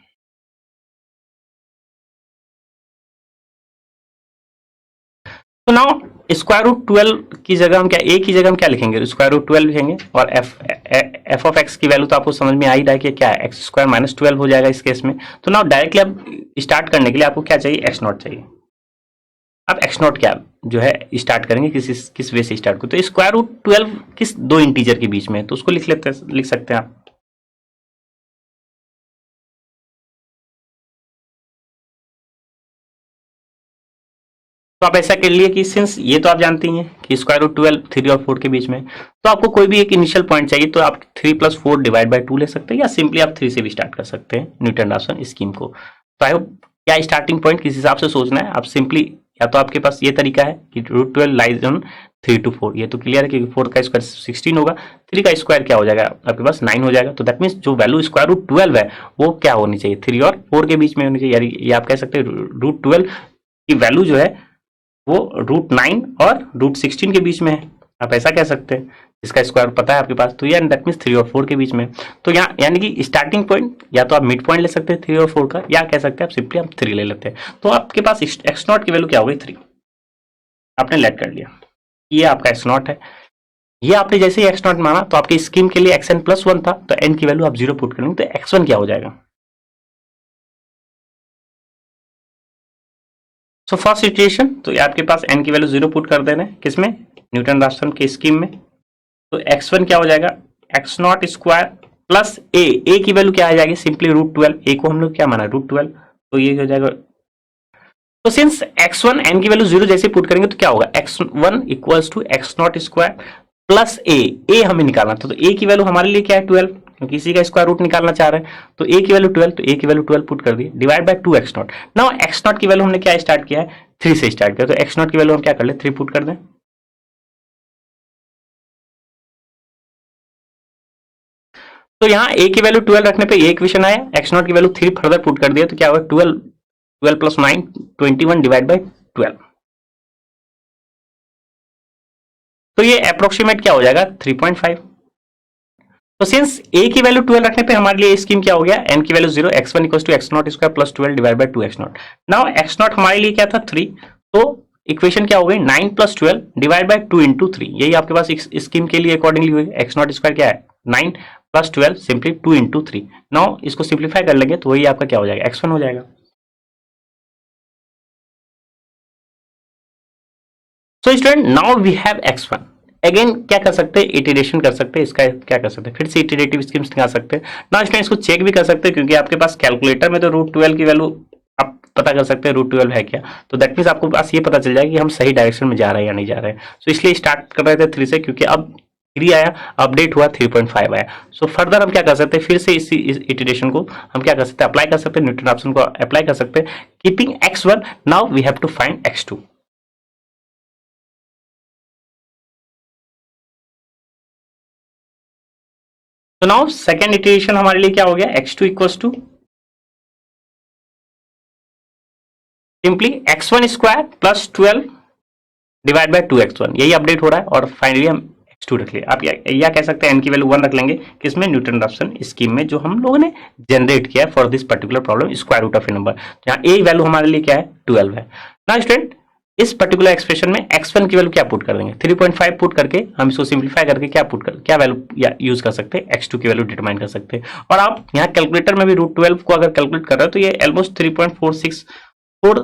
तो नाउ स्क्वायर रूट 12 की जगह हम क्या, ए की जगह हम क्या लिखेंगे, स्क्वायर रूट 12 लिखेंगे। और एफ ऑफ एक्स की वैल्यू तो आपको समझ में आ ही रहा है कि क्या है, एक्स स्क्वायर माइनस 12 हो जाएगा इस केस में। तो नाउ डायरेक्टली अब स्टार्ट करने के लिए आपको क्या चाहिए, एक्स नॉट चाहिए। अब एक्स नॉट क्या जो है स्टार्ट करेंगे, किस वे से स्टार्ट करें, तो स्क्वायर रूट 12 किस दो इंटीजर के बीच में है, तो उसको लिख सकते हैं आप। तो आप ऐसा कर लिए कि सिंस ये तो आप जानती हैं कि स्क्वायर रूट 12 3 और 4 के बीच में, तो आपको कोई भी एक इनिशियल पॉइंट चाहिए तो आप 3 + 4 डिवाइड बाय 2 ले सकते हैं, या सिंपली आप 3 से भी स्टार्ट कर सकते हैं न्यूटन राफसन स्कीम को। तो आई होप क्या स्टार्टिंग पॉइंट किस हिसाब से सोचना है, आप सिंपली या तो आपके पास ये तरीका है कि रूट 12 लाइज ऑन 3 to 4, ये तो क्लियर है क्योंकि 4 का स्क्वायर 16 होगा, 3 का स्क्वायर क्या हो जाएगा आपके पास 9 हो जाएगा। तो दैट मीन्स जो वैल्यू स्क्वायर रूट 12 है वो क्या होनी चाहिए, 3 और 4 के बीच में होनी चाहिए, यानी ये आप कह सकते हैं रूट 12 की वैल्यू जो है वो रूट 9 और रूट 16 के बीच में है, आप ऐसा कह सकते हैं, इसका स्क्वायर पता है आपके पास, तो यानी दैट मीन्स 3 और 4 के बीच में। तो यहाँ यानी कि स्टार्टिंग पॉइंट या तो आप मिड पॉइंट ले सकते हैं 3 और 4 का, या कह सकते हैं आप सिंपली आप 3 ले लेते हैं। तो आपके पास एक्स नॉट की वैल्यू क्या हो गई 3, आपने लेट कर लिया, ये आपका एक्स नॉट है। ये आपने जैसे ही एक्स नॉट माना तो आपकी स्कीम के लिए एक्स एन प्लस 1 था, तो एन की वैल्यू आप 0 पुट करेंगे तो एक्स 1 क्या हो जाएगा। सो फर्स्ट सिचुएशन, तो ये आपके पास एन की वैल्यू 0 पुट कर देना है किसमें, न्यूटन राफसन के स्कीम में। तो x1 क्या हो जाएगा, एक्स नॉट स्क्वायर प्लस ए की वैल्यू क्या आ जाएगी, सिंपली रूट 12, ए को हम लोग क्या माना रूट 12, तो ये हो जाएगा। तो सिंस x1 n की वैल्यू 0 जैसे पुट करेंगे तो क्या होगा, x1 equals to x naught square plus a हमें निकालना था, तो ए की वैल्यू हमारे लिए क्या है 12, क्योंकि इसी का स्क्वायर रूट निकालना चाह रहे हैं, तो ए की वैल्यू 12, तो ए की वैल्यू 12 पुट कर दी divide by 2 x naught. Now x naught की वैल्यू हमने क्या स्टार्ट किया है 3 से स्टार्ट किया, तो एक्स नॉट की वैल्यू हम क्या कर ले 3 पुट कर दें। तो यहाँ a की वैल्यू 12 रखने पे ये इक्वेशन आया, एक्स नॉट की वैल्यू 3 फर्दर पुट कर दिया तो क्या होगा 12 प्लस 9 21 डिवाइड बाई 12, तो ये अप्रोक्सीमेट क्या हो जाएगा 3.5। तो सिंस a की वैल्यू 12 रखने पे हमारे लिए स्कीम क्या हो गया, n की value 0, x1 equal to x naught square plus 12 divide by 2 x naught. Now x naught हमारे लिए क्या था 3, तो इक्वेशन क्या हो गई 9 प्लस 12 डिवाइड बाई 2 इंटू 3, यही आपके पास स्कीम के लिए अकॉर्डिंगली हुई। एक्स नॉट स्क्वायर क्या है 9 प्लस 12 सिंपली 2 इंटू 3। नाउ इसको सिंप्लीफाई कर लेंगे तो वही आपका क्या हो जाएगा x1 हो जाएगा। So student now we have x1, again क्या कर सकते हैं इटरेशन कर सकते हैं, इसका क्या कर सकते हैं फिर से इटरेटिव स्कीम्स निकाल सकते हैं। ना स्टूडेंट इसको चेक भी कर सकते हैं क्योंकि आपके पास कैलकुलेटर में तो रूट 12 की वैल्यू आप पता कर सकते हैं रूट 12 है क्या, तो दैट मीन्स आपको पास ये पता चल जाएगा कि हम सही डायरेक्शन में जा रहे हैं या नहीं जा रहे हैं। सो इसलिए स्टार्ट कर रहे थे 3 से, क्योंकि अब 3 आया अपडेट हुआ 3.5 आया। सो फर्दर हम क्या कर सकते हैं फिर से इस इटरेशन को हम क्या कर सकते हैं अप्लाई कर सकते हैं, न्यूटन ऑप्शन को अप्लाई कर सकते हैं, keeping x1 now we have to find x2। तो नाउ सेकेंड इटरेशन हमारे लिए क्या हो गया x2 equals to simply x1 square plus 12 divide by 2x1, यही अपडेट हो रहा है और फाइनली हम x2 रख लिया। आप या कह सकते हैं n की वैल्यू 1 रख लेंगे किसमें न्यूटन राफसन स्कीम में जो हम लोगों ने जनरेट किया है for this particular problem square root of a number, जहां a वैल्यू हमारे लिए क्या है 12 है। नाउ स्टूडेंट इस पर्टिकुलर एक्सप्रेशन में x1 की वैल्यू क्या पुट कर देंगे 3.5 पुट करके हम इसको सिंप्लीफाई करके क्या वैल्यू यूज कर सकते हैं x2 की वैल्यू डिटरमाइन कर सकते हैं। और आप यहाँ कैलकुलेटर में भी रूट 12 को अगर कैलकुलेट कर रहे हो तो ये ऑलमोस्ट 3.464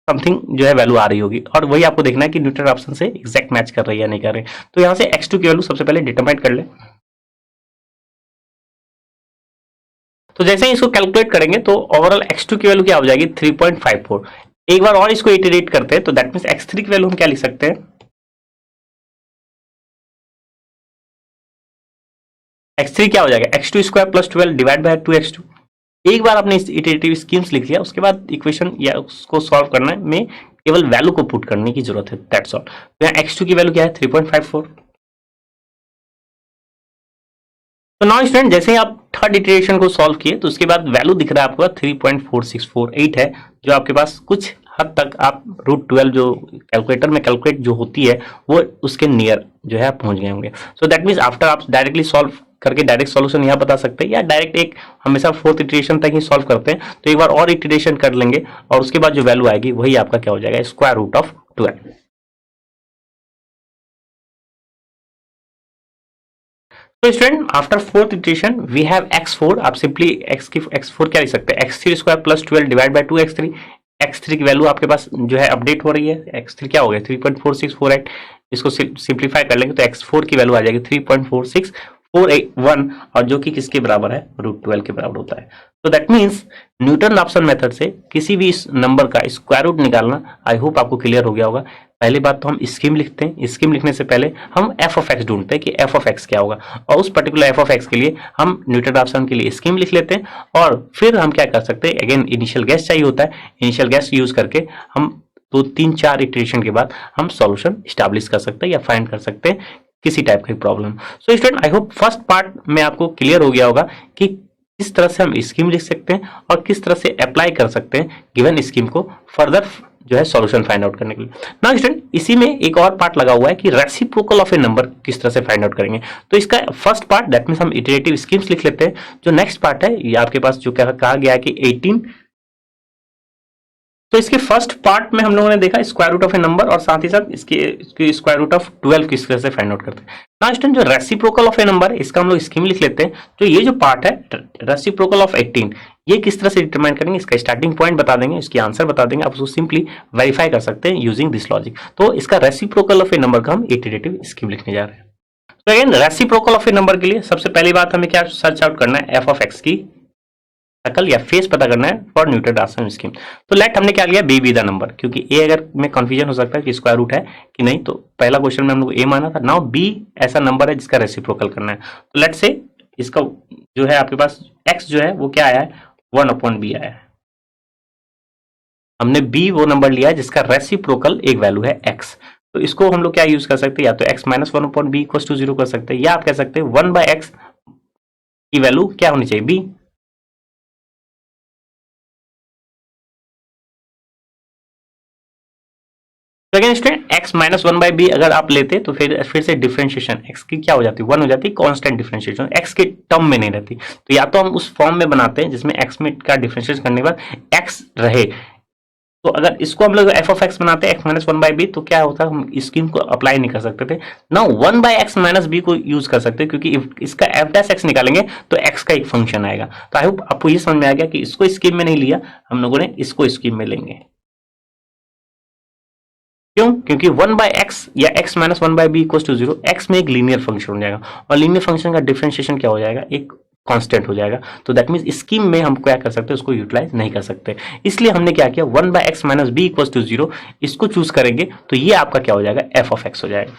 समथिंग जो है वैल्यू आ रही होगी, और वही आपको देखना है कि न्यूटन ऑप्शन से एग्जैक्ट मैच कर रही है या नहीं कर रही। तो यहाँ से x2 की वैल्यू सबसे पहले डिटरमाइन कर ले। तो जैसे ही इसको कैलकुलेट करेंगे तो ओवरऑल x2 की वैल्यू क्या हो जाएगी 3.54। एक बार और इसको इटरेट करते हैं तो दैट मींस x3 की वैल्यू हम क्या लिख सकते हैं, x3 क्या हो जाएगा x2 square plus 12 divide bye 2x2। एक बार आपने इटरेटिव स्कीम्स लिख लिया उसके बाद इक्वेशन या उसको सॉल्व करने में केवल वैल्यू को पुट करने की जरूरत है, दैट्स ऑल। तो यहाँ x2 की वैल्यू क्या है 3.54। तो नाउ स्टूडेंट जैसे ही आप थर्ड इटरेशन को सॉल्व किए तो उसके बाद वैल्यू दिख रहा है आपको 3.4648 है, जो आपके पास कुछ हद तक आप रूट 12 जो कैलकुलेटर में कैलकुलेट जो होती है वो उसके नियर जो है आप पहुंच गए होंगे। सो दैट मीन्स आफ्टर आप डायरेक्टली सॉल्व करके डायरेक्ट सॉल्यूशन यहाँ बता सकते हैं, या डायरेक्ट एक हमेशा फोर्थ इटरेशन तक ही सॉल्व करते हैं, तो एक बार और इटरेशन कर लेंगे और उसके बाद जो वैल्यू आएगी वही आपका क्या हो जाएगा स्क्वायर रूट ऑफ 12। तो student after fourth iteration we have x4, आप सिंपली x4 क्या लिख सकते हैं x3 square plus 12 divide bye 2x3। x3 की वैल्यू आपके पास जो है अपडेट हो रही है, x3 क्या हो गया 3.4648, इसको सिंप्लीफाई कर लेंगे तो x4 की वैल्यू आ जाएगी 3.4648। 4 1 और जो कि किसके बराबर है, √12 के बराबर होता है। तो that means Newton Raphson method से किसी भी इस नंबर का स्क्वायर रूट निकालना आई होप आपको क्लियर हो गया होगा। पहली बात तो हम स्कीम लिखते हैं, स्कीम लिखने से पहले हम एफ ऑफ एक्स ढूंढते हैं कि एफ ऑफ एक्स क्या होगा, और उस पर्टिकुलर एफ ऑफ एक्स के लिए हम न्यूटन रॉप्सन के लिए स्कीम लिख लेते हैं। और फिर हम क्या कर सकते हैं, अगेन इनिशियल गैस चाहिए होता है, इनिशियल गैस यूज करके हम 2 3 4 इटरेशन के बाद हम सॉल्यूशन स्टैब्लिश कर सकते हैं या फाइंड कर सकते हैं किसी टाइप का problem. So student, I hope first part में आपको क्लियर हो गया होगा कि किस तरह से हम स्कीम लिख सकते हैं और किस तरह से अप्लाई कर सकते हैं गिवन स्कीम को फर्दर जो है सॉल्यूशन फाइंड आउट करने के लिए। नाउ स्टूडेंट, इसी में एक और पार्ट लगा हुआ है कि रेसिप्रोकल ऑफ ए नंबर किस तरह से फाइंड आउट करेंगे। तो इसका फर्स्ट पार्ट दैट मींस हम इटरेटिव स्कीम्स लिख लेते हैं। जो नेक्स्ट पार्ट है ये आपके पास जो कहा गया है कि 18, तो इसके फर्स्ट पार्ट में हम लोगों ने देखा square root of a number और साथ ही साथ इसके स्क्वायर रूट ऑफ 12 किस तरह से फाइंड आउट करते हैं। नाउ स्टूडेंट, जो रेसिप्रोकल ऑफ ए नंबर इसका हम लोग स्कीम लिख लेते हैं। जो ये जो पार्ट है रेसिप्रोकल ऑफ 18, ये किस तरह से डिटरमाइन करेंगे, इसका स्टार्टिंग पॉइंट बता देंगे, इसकी आंसर बता देंगे, आप उसको सिंपली वेरीफाई कर सकते हैं यूजिंग दिस लॉजिक। तो इसका रेसिप्रोकल ऑफ ए नंबर का हम इटरेटिव स्कीम लिखने जा रहे हैं। तो again reciprocal of a number के लिए सबसे पहली बात हमें क्या सर्च आउट करना है, एफ ऑफ एक्स की शकल या फेस पता करना है फॉर न्यूटन रॉप्सन स्कीम। तो लेट हमने क्या लिया, बी बी द नंबर, क्योंकि ए अगर में कंफ्यूजन हो सकता है कि स्क्वायर रूट है कि नहीं, तो पहला क्वेश्चन में हम लोग ए माना था। नाउ बी ऐसा नंबर है जिसका रेसिप्रोकल करना है। तो लेट से इसका जो है आपके पास एक्स जो है वो क्या आया है, 1/b आया है। हमने बी वो नंबर लिया है जिसका रेसिप्रोकल एक वैल्यू है एक्स। तो इसको हम लोग क्या यूज कर सकते हैं, या तो x minus 1/b equal to 0 कर सकते हैं, या आप कह सकते हैं 1/x की वैल्यू क्या होनी चाहिए, b। तो again student, x minus 1/b अगर आप लेते तो फिर से डिफरेंशिएशन x की क्या हो जाती है, 1 हो जाती है, कांस्टेंट डिफरेंशिएशन x के टर्म में नहीं रहती। तो या तो हम उस फॉर्म में बनाते हैं जिसमें x में का डिफरेंशिएशन करने के बाद x रहे। तो अगर इसको हम लोग एफ ऑफ एक्स बनाते हैं x माइनस 1/b, तो क्या होता है, हम स्कीम को अप्लाई नहीं कर सकते थे ना, 1/x माइनस b को यूज कर सकते हैं, क्योंकि इसका f डैश x निकालेंगे तो x का एक फंक्शन आएगा। तो आई होप आपको ये समझ में आ गया कि इसको स्कीम में नहीं लिया हम लोगों ने, इसको स्कीम में लेंगे। क्यों, क्योंकि 1/x या x minus 1/b equal to 0, x में एक लीनियर फंक्शन हो जाएगा और लीनियर फंक्शन का डिफरेंशिएशन क्या हो जाएगा, एक कांस्टेंट हो जाएगा। तो दैट मींस स्कीम में हम क्या कर सकते हैं, उसको यूटिलाइज नहीं कर सकते। इसलिए हमने क्या किया, 1/x minus b equal to 0 इसको चूज करेंगे, तो ये आपका क्या हो जाएगा, f ऑफ x हो जाएगा।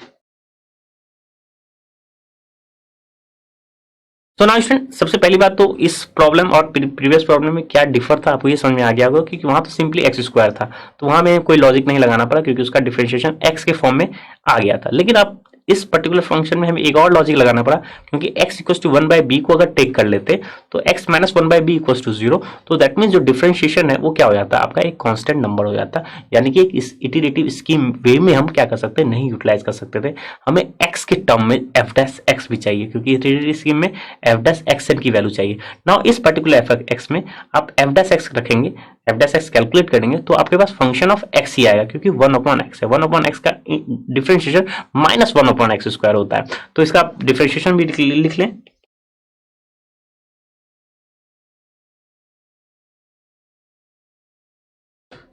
तो नाउ स्टूडेंट, सबसे पहली बात तो इस प्रॉब्लम और प्रीवियस प्रॉब्लम में क्या डिफर था आपको ये समझ में आ गया होगा, क्योंकि वहां तो सिंपली एक्स स्क्वायर था, तो वहां में कोई लॉजिक नहीं लगाना पड़ा क्योंकि उसका डिफरेंशिएशन एक्स के फॉर्म में आ गया था। लेकिन अब इस पर्टिकुलर फंक्शन में हमें एक और लॉजिक लगाना पड़ा, क्योंकि x इक्वल टू 1/b को अगर टेक कर लेते तो x minus 1/b equal to 0, तो दैट मीन्स जो डिफरेंशिएशन है वो क्या हो जाता है, आपका एक कांस्टेंट नंबर हो जाता है। यानी कि इस इटरेटिव स्कीम वे में हम क्या कर सकते हैं, नहीं यूटिलाइज कर सकते थे। हमें x के टर्म में f डैश x भी चाहिए, क्योंकि इटरेटिव स्कीम में f डैश xn की वैल्यू चाहिए। नाउ इस पर्टिकुलर f x में आप f डैश x रखेंगे, f डैश x कैलकुलेट करेंगे तो आपके पास फंक्शन ऑफ x ही आएगा, क्योंकि 1/x है। 1/x का डिफरेंशिएशन माइनस 1/x स्क्वायर होता है। तो इसका डिफरेंशिएशन भी लिख लें।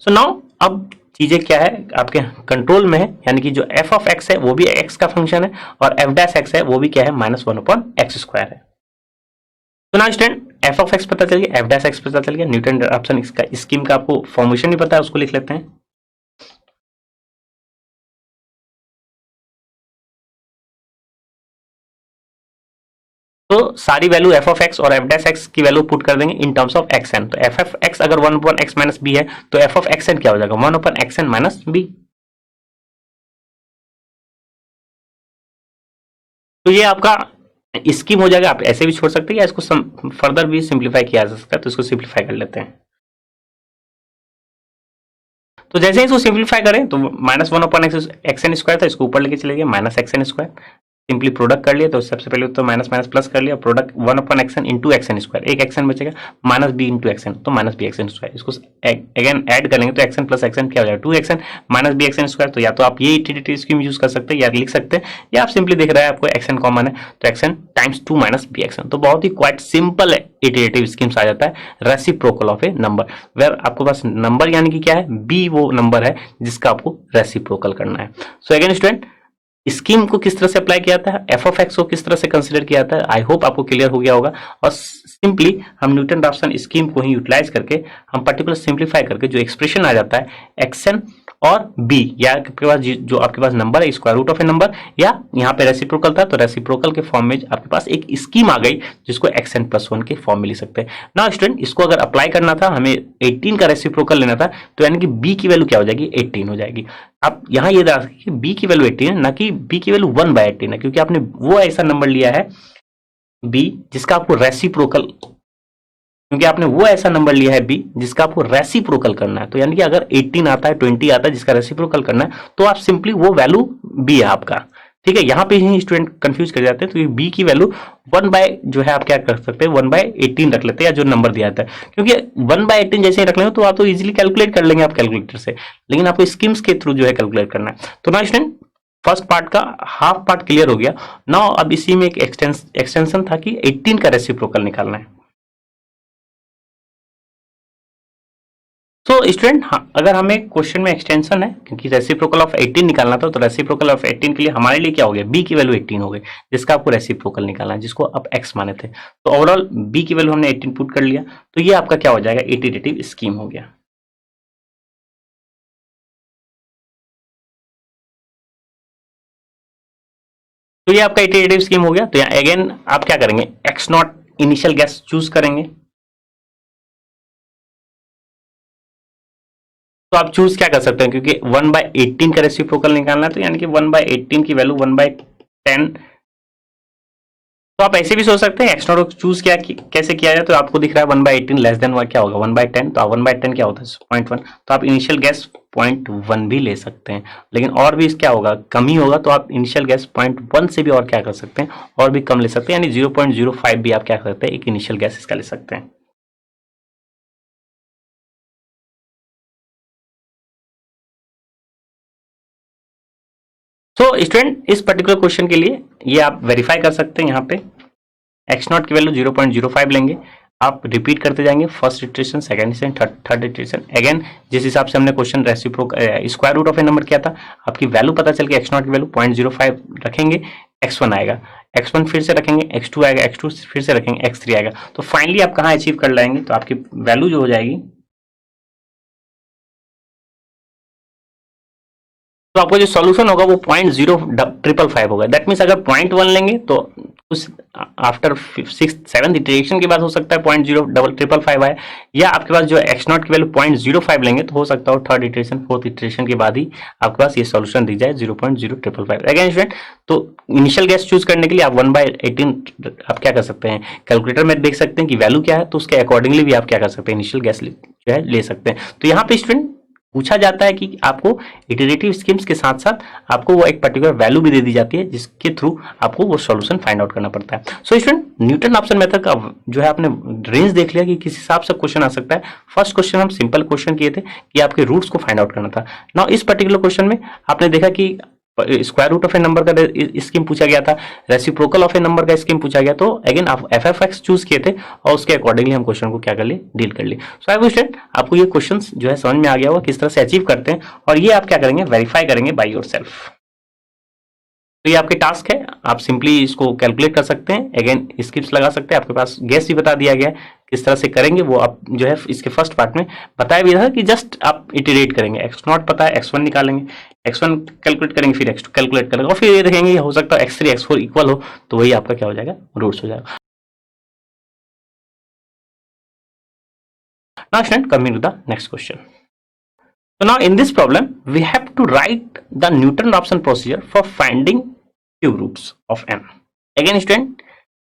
सो नाउ अब चीजें क्या है आपके कंट्रोल में है, यानी कि जो f ऑफ x है वो भी x का फंक्शन है और f डैश x है वो भी क्या है, माइनस 1/x स्क्वायर है। तो now student, f of x पता चल गया, f डैश x पता चल गया, न्यूटन रॉप्सन इसका स्कीम का आपको फॉर्मेशन भी पता है, उसको लिख लेते हैं। तो सारी वैल्यू f ऑफ x और f डैश x की वैल्यू पुट कर देंगे इन टर्म्स ऑफ xn। तो f ऑफ x अगर 1/x माइनस b है तो f ऑफ xn क्या हो जाएगा, 1/xn माइनस b। तो ये आपका स्कीम हो जाएगा। आप ऐसे भी छोड़ सकते हैं या इसको फर्दर भी सिंप्लीफाई किया जा सकता है, तो इसको सिंप्लीफाई कर लेते हैं। तो जैसे ही इसको सिंप्लीफाई करें तो माइनस 1/xn स्क्वायर था, इसको ऊपर लेके चले गए minus xn square, simply product कर लिया। तो सबसे पहले तो माइनस माइनस प्लस कर लिया, product 1/xn into xn square, एक एक्सएन बचेगा, माइनस बी इंटू एक्सएन, तो माइनस बी एक्सएन स्क्वायर। इसको अगेन ऐड करेंगे तो एक्सएन प्लस एक्सएन क्या हो जाएगा, 2xn minus b xn square. तो या तो आप ये इटरेटिव स्कीम यूज कर सकते हैं या लिख सकते हैं, या आप सिंपली देख रहे हैं आपको एक्सएन कॉमन है तो x n times 2 minus b x n. तो बहुत ही क्वाइट सिंपल इटरेटिव स्कीम्स आ जाता है reciprocal of a number, where आपके पास नंबर यानी कि क्या है, बी वो नंबर है जिसका आपको रेसिप्रोकल करना है। सो अगेन स्टूडेंट, स्कीम को किस तरह से अप्लाई किया जाता है, एफ ऑफ एक्स को किस तरह से कंसिडर किया जाता है। आई होप आपको क्लियर हो गया होगा। और सिंपली हम न्यूटन रॉप्सन स्कीम को ही यूटिलाइज करके हम पर्टिकुलर सिंप्लीफाई करके जो एक्सप्रेशन आ जाता है एक्सन और बी, या आपके पास जो आपके पास नंबर है square root of a number, या यहाँ पे रेसिप्रोकल था तो रेसिप्रोकल के फॉर्म में आपके पास एक स्कीम आ गई जिसको एक्स एन प्लस वन के फॉर्म में लिख सकते हैं। ना स्टूडेंट, इसको अगर अप्लाई करना था, हमें 18 का रेसिप्रोकल लेना था, तो यानी कि बी की वैल्यू क्या हो जाएगी, 18 हो जाएगी। आप यहाँ ये ध्यान रखिए बी की वैल्यू 18 है, ना कि बी की वैल्यू 1/18 है, क्योंकि आपने वो ऐसा नंबर लिया है बी जिसका आपको रेसिप्रोकल, क्योंकि आपने वो ऐसा नंबर लिया है बी जिसका आपको रेसिप्रोकल करना है। तो यानी कि अगर 18 आता है, 20 आता है जिसका रेसिप्रोकल करना है, तो आप सिंपली वो वैल्यू बी है आपका। ठीक है, यहाँ पे ही स्टूडेंट कंफ्यूज कर जाते हैं। तो ये बी की वैल्यू 1 बाय जो है आप क्या कर सकते हैं 1/18 रख लेते हैं, या जो नंबर दिया जाता है, क्योंकि 1/18 जैसे ही रख लेंगे तो आप तो इजीली कैलकुलेट कर लेंगे आप कैलकुलेटर से, लेकिन आपको स्कीम्स के थ्रू जो है कैलकुलेट करना है। तो ना स्टूडेंट, फर्स्ट पार्ट का हाफ पार्ट क्लियर हो गया। नाउ अब इसी में एक एक्सटेंशन था कि 18 का रेसिप्रोकल निकालना है। तो स्टूडेंट, अगर हमें क्वेश्चन में एक्सटेंशन है, क्योंकि रेसिप्रोकल ऑफ 18 निकालना था, तो रेसिप्रोकल ऑफ 18 के लिए हमारे लिए क्या हो गया, बी की वैल्यू 18 हो गई, जिसका आपको रेसिप्रोकल निकालना है, जिसको आप एक्स माने थे। तो ओवरऑल बी की वैल्यू हमने 18 पुट कर लिया, तो ये आपका क्या हो जाएगा, इटरेटिव स्कीम हो गया। तो ये आपका इटरेटिव स्कीम हो गया। तो यहाँ अगेन आप क्या करेंगे, x not initial guess choose करेंगे। तो आप चूज क्या कर सकते हैं, क्योंकि 1/18 का रेसिप्रोकल निकालना है, तो यानी कि 1/18 की वैल्यू 1/10। तो आप ऐसे भी सोच सकते हैं एक्स नॉट चूज क्या कैसे किया जाए। तो आपको दिख रहा है 1/18 लेस देन क्या होगा 1/10, तो 1/10 क्या होता है 0.1, तो आप इनिशियल गैस 0.1 भी ले सकते हैं, लेकिन और भी क्या होगा, कम ही होगा। तो आप इनिशियल गैस 0.1 से भी और क्या कर सकते हैं, और भी कम ले सकते हैं, यानी 0.05 भी आप क्या कर सकते हैं, एक इनिशियल गैस इसका ले सकते हैं। तो स्टूडेंट, इस पर्टिकुलर क्वेश्चन के लिए ये आप वेरीफाई कर सकते हैं। यहाँ पे एक्स नॉट की वैल्यू 0.05 लेंगे, आप रिपीट करते जाएंगे, first iteration, second iteration, third iteration. Again जिस हिसाब से हमने question square root of a number किया था, आपकी वैल्यू पता चल के एक्स नॉट की वैल्यू 0.05 रखेंगे, x1 आएगा, x1 फिर से रखेंगे, x2 आएगा, x2 फिर से रखेंगे, x3 आएगा। तो फाइनली आप कहाँ अचीव कर लाएंगे, तो आपकी वैल्यू जो हो जाएगी, तो आपका जो सॉल्यूशन होगा वो 0.0555 होगा। दैट मीन्स अगर 0.1 लेंगे तो उस आफ्टर 6th-7th इटरेशन के बाद हो सकता है 0.0555 आए, या आपके पास जो एक्स नॉट की वैल्यू 0.05 लेंगे तो हो सकता है थर्ड इटरेशन, फोर्थ इटरेशन के बाद ही आपके पास ये सॉल्यूशन दिख जाए 0.0555। अगेन स्टूडेंट, तो इनिशियल गैस चूज करने के लिए आप 1/18 आप क्या कर सकते हैं, कैलकुलेटर में देख सकते हैं कि वैल्यू क्या है, तो उसके अकॉर्डिंगली भी आप क्या कर सकते हैं, इनिशियल गैस जो है ले सकते हैं। तो यहाँ पे स्टूडेंट पूछा जाता है कि आपको इटरेटिव स्कीम्स के साथ साथ आपको वो एक पर्टिकुलर वैल्यू भी दे दी जाती है, जिसके थ्रू आपको वो सॉल्यूशन फाइंड आउट करना पड़ता है। So student, Newton Raphson method का जो है आपने रेंज देख लिया कि किस हिसाब से क्वेश्चन आ सकता है। फर्स्ट क्वेश्चन हम सिंपल क्वेश्चन किए थे कि आपके रूट्स को फाइंड आउट करना था। नाउ इस पर्टिकुलर क्वेश्चन में आपने देखा कि square root of a number का स्कीम पूछा गया था, रेसिप्रोकल ऑफ ए नंबर का स्कीम पूछा गया, तो अगेन आप एफ एफ एक्स चूज किए थे और उसके अकॉर्डिंगली हम क्वेश्चन को क्या कर लिए, डील कर लिए। सो आई विश दैट आपको ये क्वेश्चंस जो है समझ में आ गया होगा किस तरह से अचीव करते हैं, और ये आप क्या करेंगे, वेरीफाई करेंगे बाय योरसेल्फ। तो ये आपके टास्क है, आप सिंपली इसको कैलकुलेट कर सकते हैं, अगेन स्किप्स लगा सकते हैं, आपके पास गैस भी बता दिया गया है किस तरह से करेंगे, वो आप जो है इसके फर्स्ट पार्ट में बताया भी था कि जस्ट आप इटरेट करेंगे, एक्स नॉट पता है x1 निकालेंगे, x1 कैलकुलेट करेंगे, फिर x2 कैलकुलेट करेंगे, और फिर ये देखेंगे हो सकता है x3 x4 इक्वल हो, तो वही आपका क्या हो जाएगा, रूट्स हो जाएगा। Now student, coming to the next question. So now in this problem we have to write the Newton-Raphson procedure for finding cube roots of n. Again student,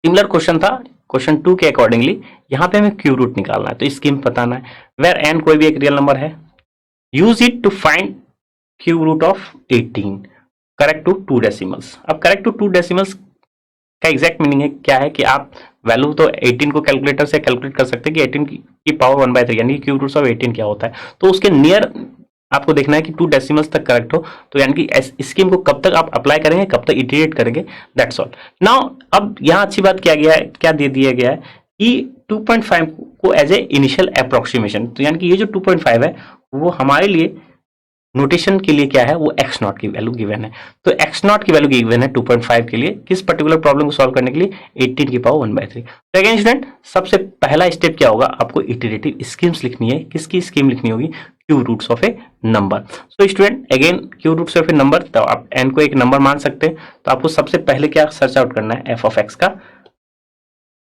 similar question था क्वेश्चन 2 के accordingly, यहाँ पे हमें cube root निकालना है, तो scheme बताना है, वेयर एन कोई भी एक रियल नंबर है, use it to find cube root of 18 correct to 2 decimals. अब करेक्ट टू 2 डेसिमल्स का एग्जैक्ट मीनिंग है क्या है कि आप वैल्यू तो 18 को कैलकुलेटर से कैलकुलेट कर सकते हैं कि 18 की पावर 1/3 यानी क्यूब रूट ऑफ 18 क्या होता है, तो उसके नियर आपको देखना है कि 2 डेसिमल्स तक करेक्ट हो, तो यानी कि स्कीम को कब तक आप अप्लाई करेंगे, कब तक इटरेट करेंगे, दैट्स ऑल। नाउ अब यहाँ अच्छी बात क्या गया है, क्या दे दिया गया है कि 2.5 को एज ए इनिशियल अप्रोक्सीमेशन, तो यानी कि ये जो 2.5 है वो हमारे लिए नोटेशन के लिए क्या है, वो एक्स नॉट की वैल्यू गिवन है। तो एक्स नॉट की वैल्यू गिवन है 2.5 के लिए, किस पर्टिकुलर प्रॉब्लम को सॉल्व करने के लिए, 18 की पावर 1/3। तो अगेन स्टूडेंट, सबसे पहला स्टेप क्या होगा, आपको इटरेटिव स्कीम्स लिखनी है। किसकी स्कीम लिखनी होगी, cube roots of a number. So student again cube roots of a number, तो आप एन को एक नंबर मान सकते हैं। तो आपको सबसे पहले क्या सर्च आउट करना है, एफ ऑफ एक्स का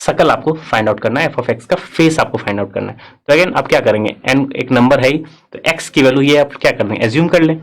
सकल आपको फाइंड आउट करना है, एफ ऑफ एक्स का फेस आपको फाइंड आउट करना है। तो अगेन आप क्या करेंगे, एन एक नंबर है ही, तो एक्स की वैल्यू ये आप क्या कर देंगे, एज्यूम कर लें।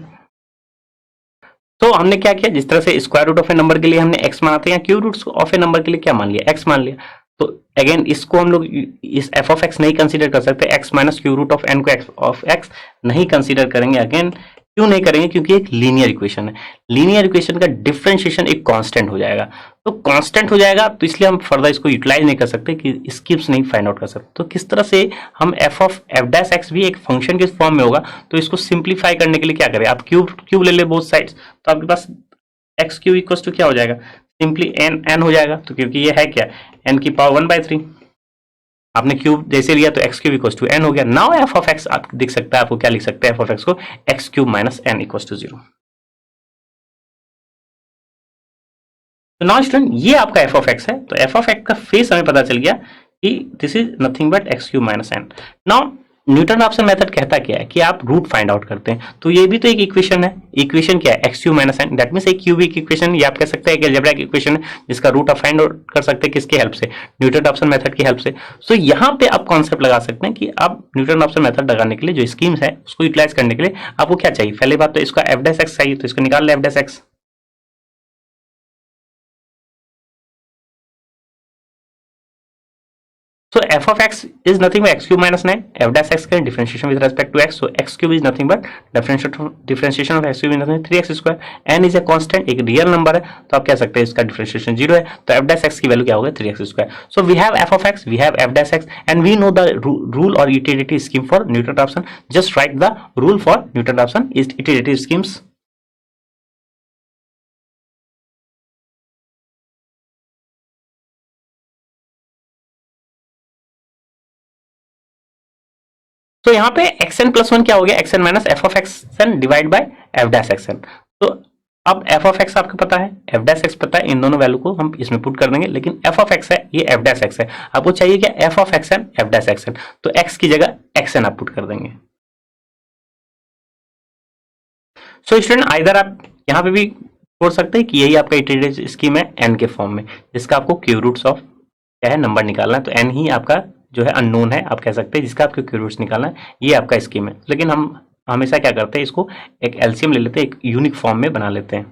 तो हमने क्या किया, जिस तरह से square root of a number के लिए हमने एक्स माना था, या cube root of a number के लिए क्या मान लिया, एक्स मान लिया। तो अगेन इसको हम लोग इस एफ ऑफ एक्स नहीं कंसीडर कर सकते, x minus cube root of n को एक्स ऑफ एक्स नहीं कंसीडर करेंगे। अगेन क्यों नहीं करेंगे, क्योंकि एक लीनियर इक्वेशन है, लीनियर इक्वेशन का डिफरेंशिएशन एक कांस्टेंट हो जाएगा। तो कांस्टेंट हो जाएगा, तो इसलिए हम फर्दर इसको यूटिलाइज नहीं कर सकते, कि स्किप्स नहीं फाइंड आउट कर सकते। तो किस तरह से हम F of F dash x भी एक फंक्शन के फॉर्म में होगा, तो इसको सिंप्लीफाई करने के लिए क्या करें, आप क्यूब क्यूब ले ले बोथ साइड्स, तो आपके पास एक्स क्यूब इक्वल टू क्या हो जाएगा, सिंपली एन एन हो जाएगा। तो क्योंकि ये है क्या, एन की पावर 1/3, आपने क्यूब जैसे लिया तो x cube equal to n हो गया। नाउ एफ ऑफ एक्स आप दिख सकता है, आपको क्या लिख सकते हैं, एफ ऑफ एक्स को x cube minus n equal to 0। तो नाउ स्टूडेंट ये आपका एफ ऑफ एक्स है, तो एफ ऑफ एक्स का फेस हमें पता चल गया कि this is nothing but x cube minus n. Now Newton Raphson method कहता क्या है, कि आप रूट फाइंड आउट करते हैं। तो ये भी तो एक इक्वेशन है, इक्वेशन क्या है, x cube minus n, that means एक क्यूबिक इक्वेशन, ये आप कह सकते हैं कि अलजेब्रिक इक्वेशन है, जिसका रूट आप फाइंड आउट कर सकते हैं किसके हेल्प से, न्यूटन रॉप्सन मेथड की हेल्प से। सो यहाँ पे आप कॉन्सेप्ट लगा सकते हैं कि आप न्यूटन रॉप्सन मेथड लगाने के लिए जो स्कीम्स है उसको यूटिलाइज करने के लिए आपको क्या चाहिए, पहले बात तो इसका एफ डैश एक्स चाहिए, तो इसको निकाल ले F dash x. So f of x is nothing but x cube minus 9. F dash x का differentiation with respect to x. So x cube is nothing but differentiation of x cube is nothing 3x square. n is a constant, एक real number है, तो आप कह सकते हैं इसका differentiation 0 है, तो f dash x की वैल्यू क्या होगा 3x square. So we have f of x, we have f dash x, and we know the rule or utility scheme for Newton-Raphson. Just write the rule for Newton-Raphson is utility schemes. तो यहाँ पे x n plus one क्या हो गया, x n minus f of x n divide by f dash x n. तो अब F of x आपको पता है, एफ डैश एक्स पता है, इन दोनों वैल्यू को हम इसमें पुट कर देंगे, लेकिन एफ ऑफ एक्स है, ये एफ डैश एक्स है, आपको चाहिए क्या, f of x n f dash x n, तो एक्स की जगह एक्स एन आप पुट कर देंगे। सो स्टूडेंट आइदर आप यहाँ पे भी छोड़ सकते हैं कि यही आपका इटरेटिव स्कीम है एन के फॉर्म में, जिसका आपको क्यू रूट्स ऑफ क्या है नंबर निकालना है, तो एन ही आपका जो है अननोन है, आप कह सकते हैं, जिसका आपको क्यू रूट्स निकालना है, ये आपका स्कीम है। लेकिन हम हमेशा क्या करते हैं, इसको एक एलसीएम ले लेते हैं, एक यूनिक फॉर्म में बना लेते हैं।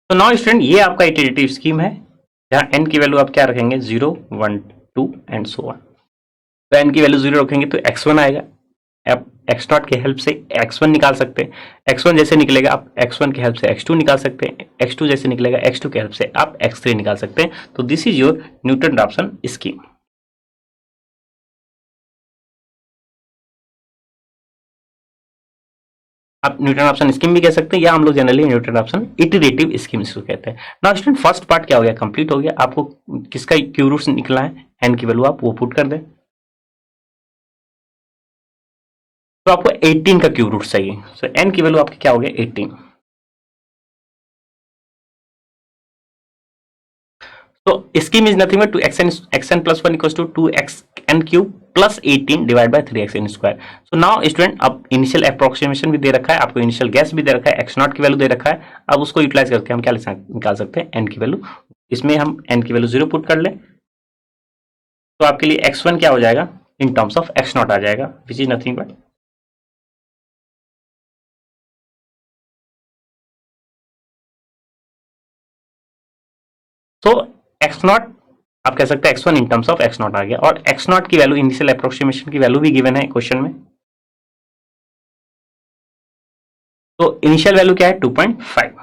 तो नाउ स्टूडेंट ये आपका इटरेटिव स्कीम है, जहां एन की वैल्यू आप क्या रखेंगे, 0 1 2 एंड सो ऑन। तो एन की वैल्यू 0 रखेंगे तो x1 आएगा, आप एक्स नॉट के हेल्प से x1 निकाल सकते हैं, x1 जैसे निकलेगा आप x1 के हेल्प से x2 निकाल सकते हैं, x2 जैसे निकलेगा x2 के हेल्प से आप x3 निकाल सकते हैं। तो this is your Newton Raphson scheme. आप न्यूटन रॉप्सन स्कीम भी कह सकते हैं, या हम लोग generally Newton Raphson iterative scheme इसको कहते हैं। नाउ स्टूडेंट फर्स्ट पार्ट क्या हो गया, कंप्लीट हो गया। आपको किसका क्यू रूट्स निकला है, एन की वैल्यू आप वो पुट कर दें, तो आपको 18 का क्यू रूट चाहिए। सो एन की वैल्यू आपकी क्या हो गया 18। तो scheme is nothing but 2xn plus 1 equals to 2xn cube plus 18 divide bye 3xn square. So now student अब इनिशियल अप्रोक्सीमेशन भी दे रखा है, आपको इनिशियल गैस भी दे रखा है, x नॉट की वैल्यू दे रखा है। अब उसको यूटिलाइज करके हम क्या निकाल सकते हैं, n की वैल्यू। इसमें हम n की वैल्यू 0 पुट कर लें, तो आपके लिए x1 क्या हो जाएगा in terms of x nought आ जाएगा, विच इज नथिंग बट तो एक्स नॉट आप कह सकते हैं x1 in terms of x nought आ गया, और x नॉट की वैल्यू इनिशियल अप्रोक्सीमेशन की वैल्यू भी गिवन है क्वेश्चन में। तो इनिशियल वैल्यू क्या है 2.5।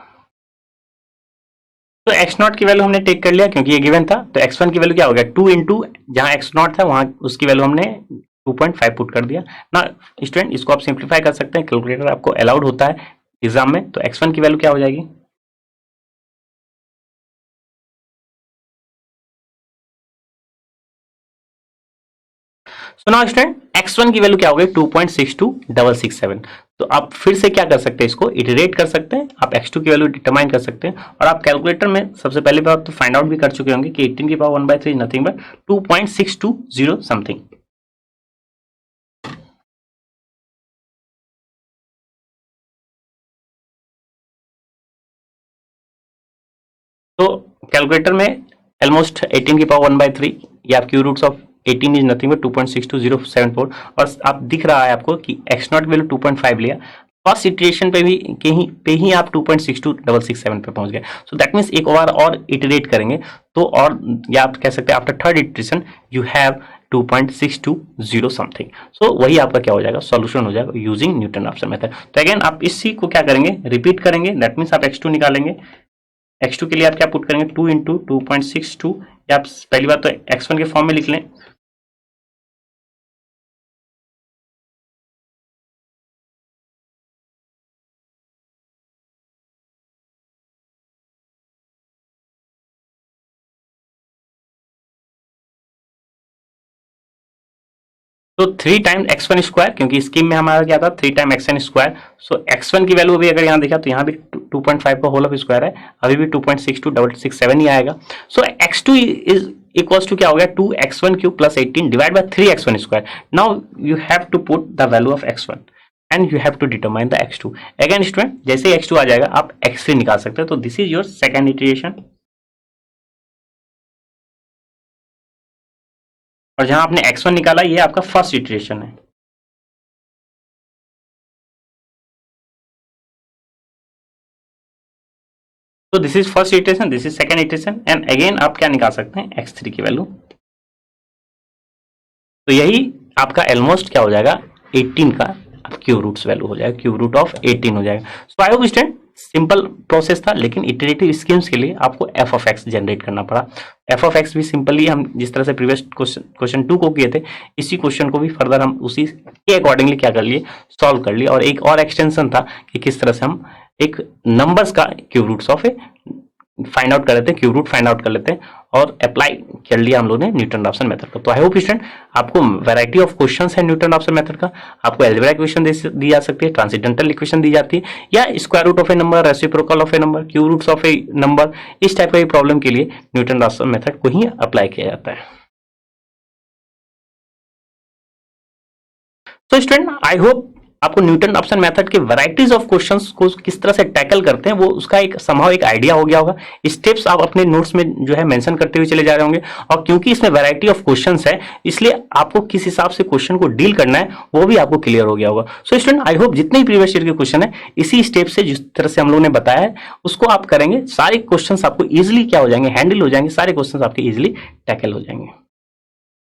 तो x नॉट की वैल्यू हमने टेक कर लिया क्योंकि ये गिवन था, तो x1 की वैल्यू क्या हो गया 2 इंटू जहां x नॉट था वहां उसकी वैल्यू हमने 2.5 पुट कर दिया ना। स्टूडेंट इसको आप सिंप्लीफाई कर सकते हैं, कैलकुलेटर आपको अलाउड होता है एग्जाम में। तो x1 की वैल्यू क्या हो जाएगी, सो नाउ स्टूडेंट x1 की वैल्यू क्या हो गई 2.62667। तो आप फिर से क्या कर सकते हैं, इसको इटरेट कर सकते हैं, आप x2 की वैल्यू डिटरमाइन कर सकते हैं। और आप कैलकुलेटर में सबसे पहले बार तो फाइंड आउट भी कर चुके होंगे कि 18 की पावर 1/3 नथिंग बट 2.620 समथिंग। तो कैलकुलेटर में ऑलमोस्ट 18 की पावर 1/3 या cube roots of 18 is nothing but 2.62074। और आप दिख रहा है आपको कि x0 की वैल्यू 2.5 लिया, फर्स्ट इटरेशन पे ही आप 2.62667 पे पहुंच गए। सो दैट मीन्स एक बार और इटरेट करेंगे तो, और या आप कह सकते हैं after third iteration you have 2.620 something. So वही आपका क्या हो जाएगा, सॉल्यूशन हो जाएगा यूजिंग न्यूटन रैप्सन मेथड। तो अगेन आप इसी को क्या करेंगे, रिपीट करेंगे। दैट मीन्स आप x2 निकालेंगे, x2 के लिए आप क्या पुट करेंगे 2 इंटू 2.62, या आप पहली बात तो x1 के फॉर्म में लिख लें। तो 3 टाइम x1 स्क्वायर, क्योंकि स्कीम में हमारा क्या था 3 टाइम xn स्क्वायर। सो x1 की वैल्यू भी अगर यहाँ देखा तो यहाँ भी 2.5 का होल ऑफ स्क्वायर है, अभी भी 2.62667 ही आएगा। सो x2 इज इक्वल्स टू क्या हो गया 2x1 cube plus 18 divide by 3x1 square. Now you have to put the value of x1 and you have to determine the x2। Again student जैसे ही x2 आ जाएगा आप x3 निकाल सकते हैं। तो this is your second iteration, और जहां आपने x1 निकाला ये आपका फर्स्ट इटरेशन है। तो this is first iteration, this is second iteration, and again आप क्या निकाल सकते हैं x3 की वैल्यू। तो यही आपका ऑलमोस्ट क्या हो जाएगा 18 का क्यूब रूट्स वैल्यू हो जाएगा, क्यूब रूट ऑफ 18 हो जाएगा। So I hope student simple process था, लेकिन इटरेटिव स्कीम्स के लिए आपको एफ ऑफ एक्स जनरेट करना पड़ा। एफ ऑफ एक्स भी सिंपली हम जिस तरह से प्रीवियस क्वेश्चन 2 को किए थे, इसी क्वेश्चन को भी फर्दर हम उसी के अकॉर्डिंगली क्या कर लिए, सॉल्व कर लिए। और एक और एक्सटेंशन था कि किस तरह से हम एक नंबर्स का cube roots of a find out कर लेते हैं, क्यूब रूट फाइंड आउट कर लेते हैं, और अप्लाई कर लिया हम लोगों ने न्यूटन रैप्सन मेथड को। तो आई होप स्टूडेंट आपको वैरायटी ऑफ क्वेश्चंस है न्यूटन रैप्सन मेथड का। आपको अलजेब्रा इक्वेशन दी जा सकती है, ट्रांसेंडेंटल इक्वेशन दी जाती है, या square root of a number, reciprocal of a number, cube roots of a number, इस टाइप का प्रॉब्लम के लिए न्यूटन रैप्सन मेथड को ही अप्लाई किया जाता है। तो स्टूडेंट आई होप आपको न्यूटन रैप्सन मेथड के वैराइटीज ऑफ क्वेश्चंस को किस तरह से टैकल करते हैं वो उसका एक समहाउ एक आइडिया हो गया होगा। स्टेप्स आप अपने नोट्स में जो है मेंशन करते हुए चले जा रहे होंगे, और क्योंकि इसमें वैरायटी ऑफ क्वेश्चंस है इसलिए आपको किस हिसाब से क्वेश्चन को डील करना है वो भी आपको क्लियर हो गया होगा। सो स्टूडेंट आई होप जितने प्रीवियस ईयर के क्वेश्चन है इसी स्टेप से जिस तरह से हम लोगों ने बताया है उसको आप करेंगे, सारे क्वेश्चन आपको ईजिली क्या हो जाएंगे, हैंडल हो जाएंगे, सारे क्वेश्चन आपके ईजिली टैकल हो जाएंगे।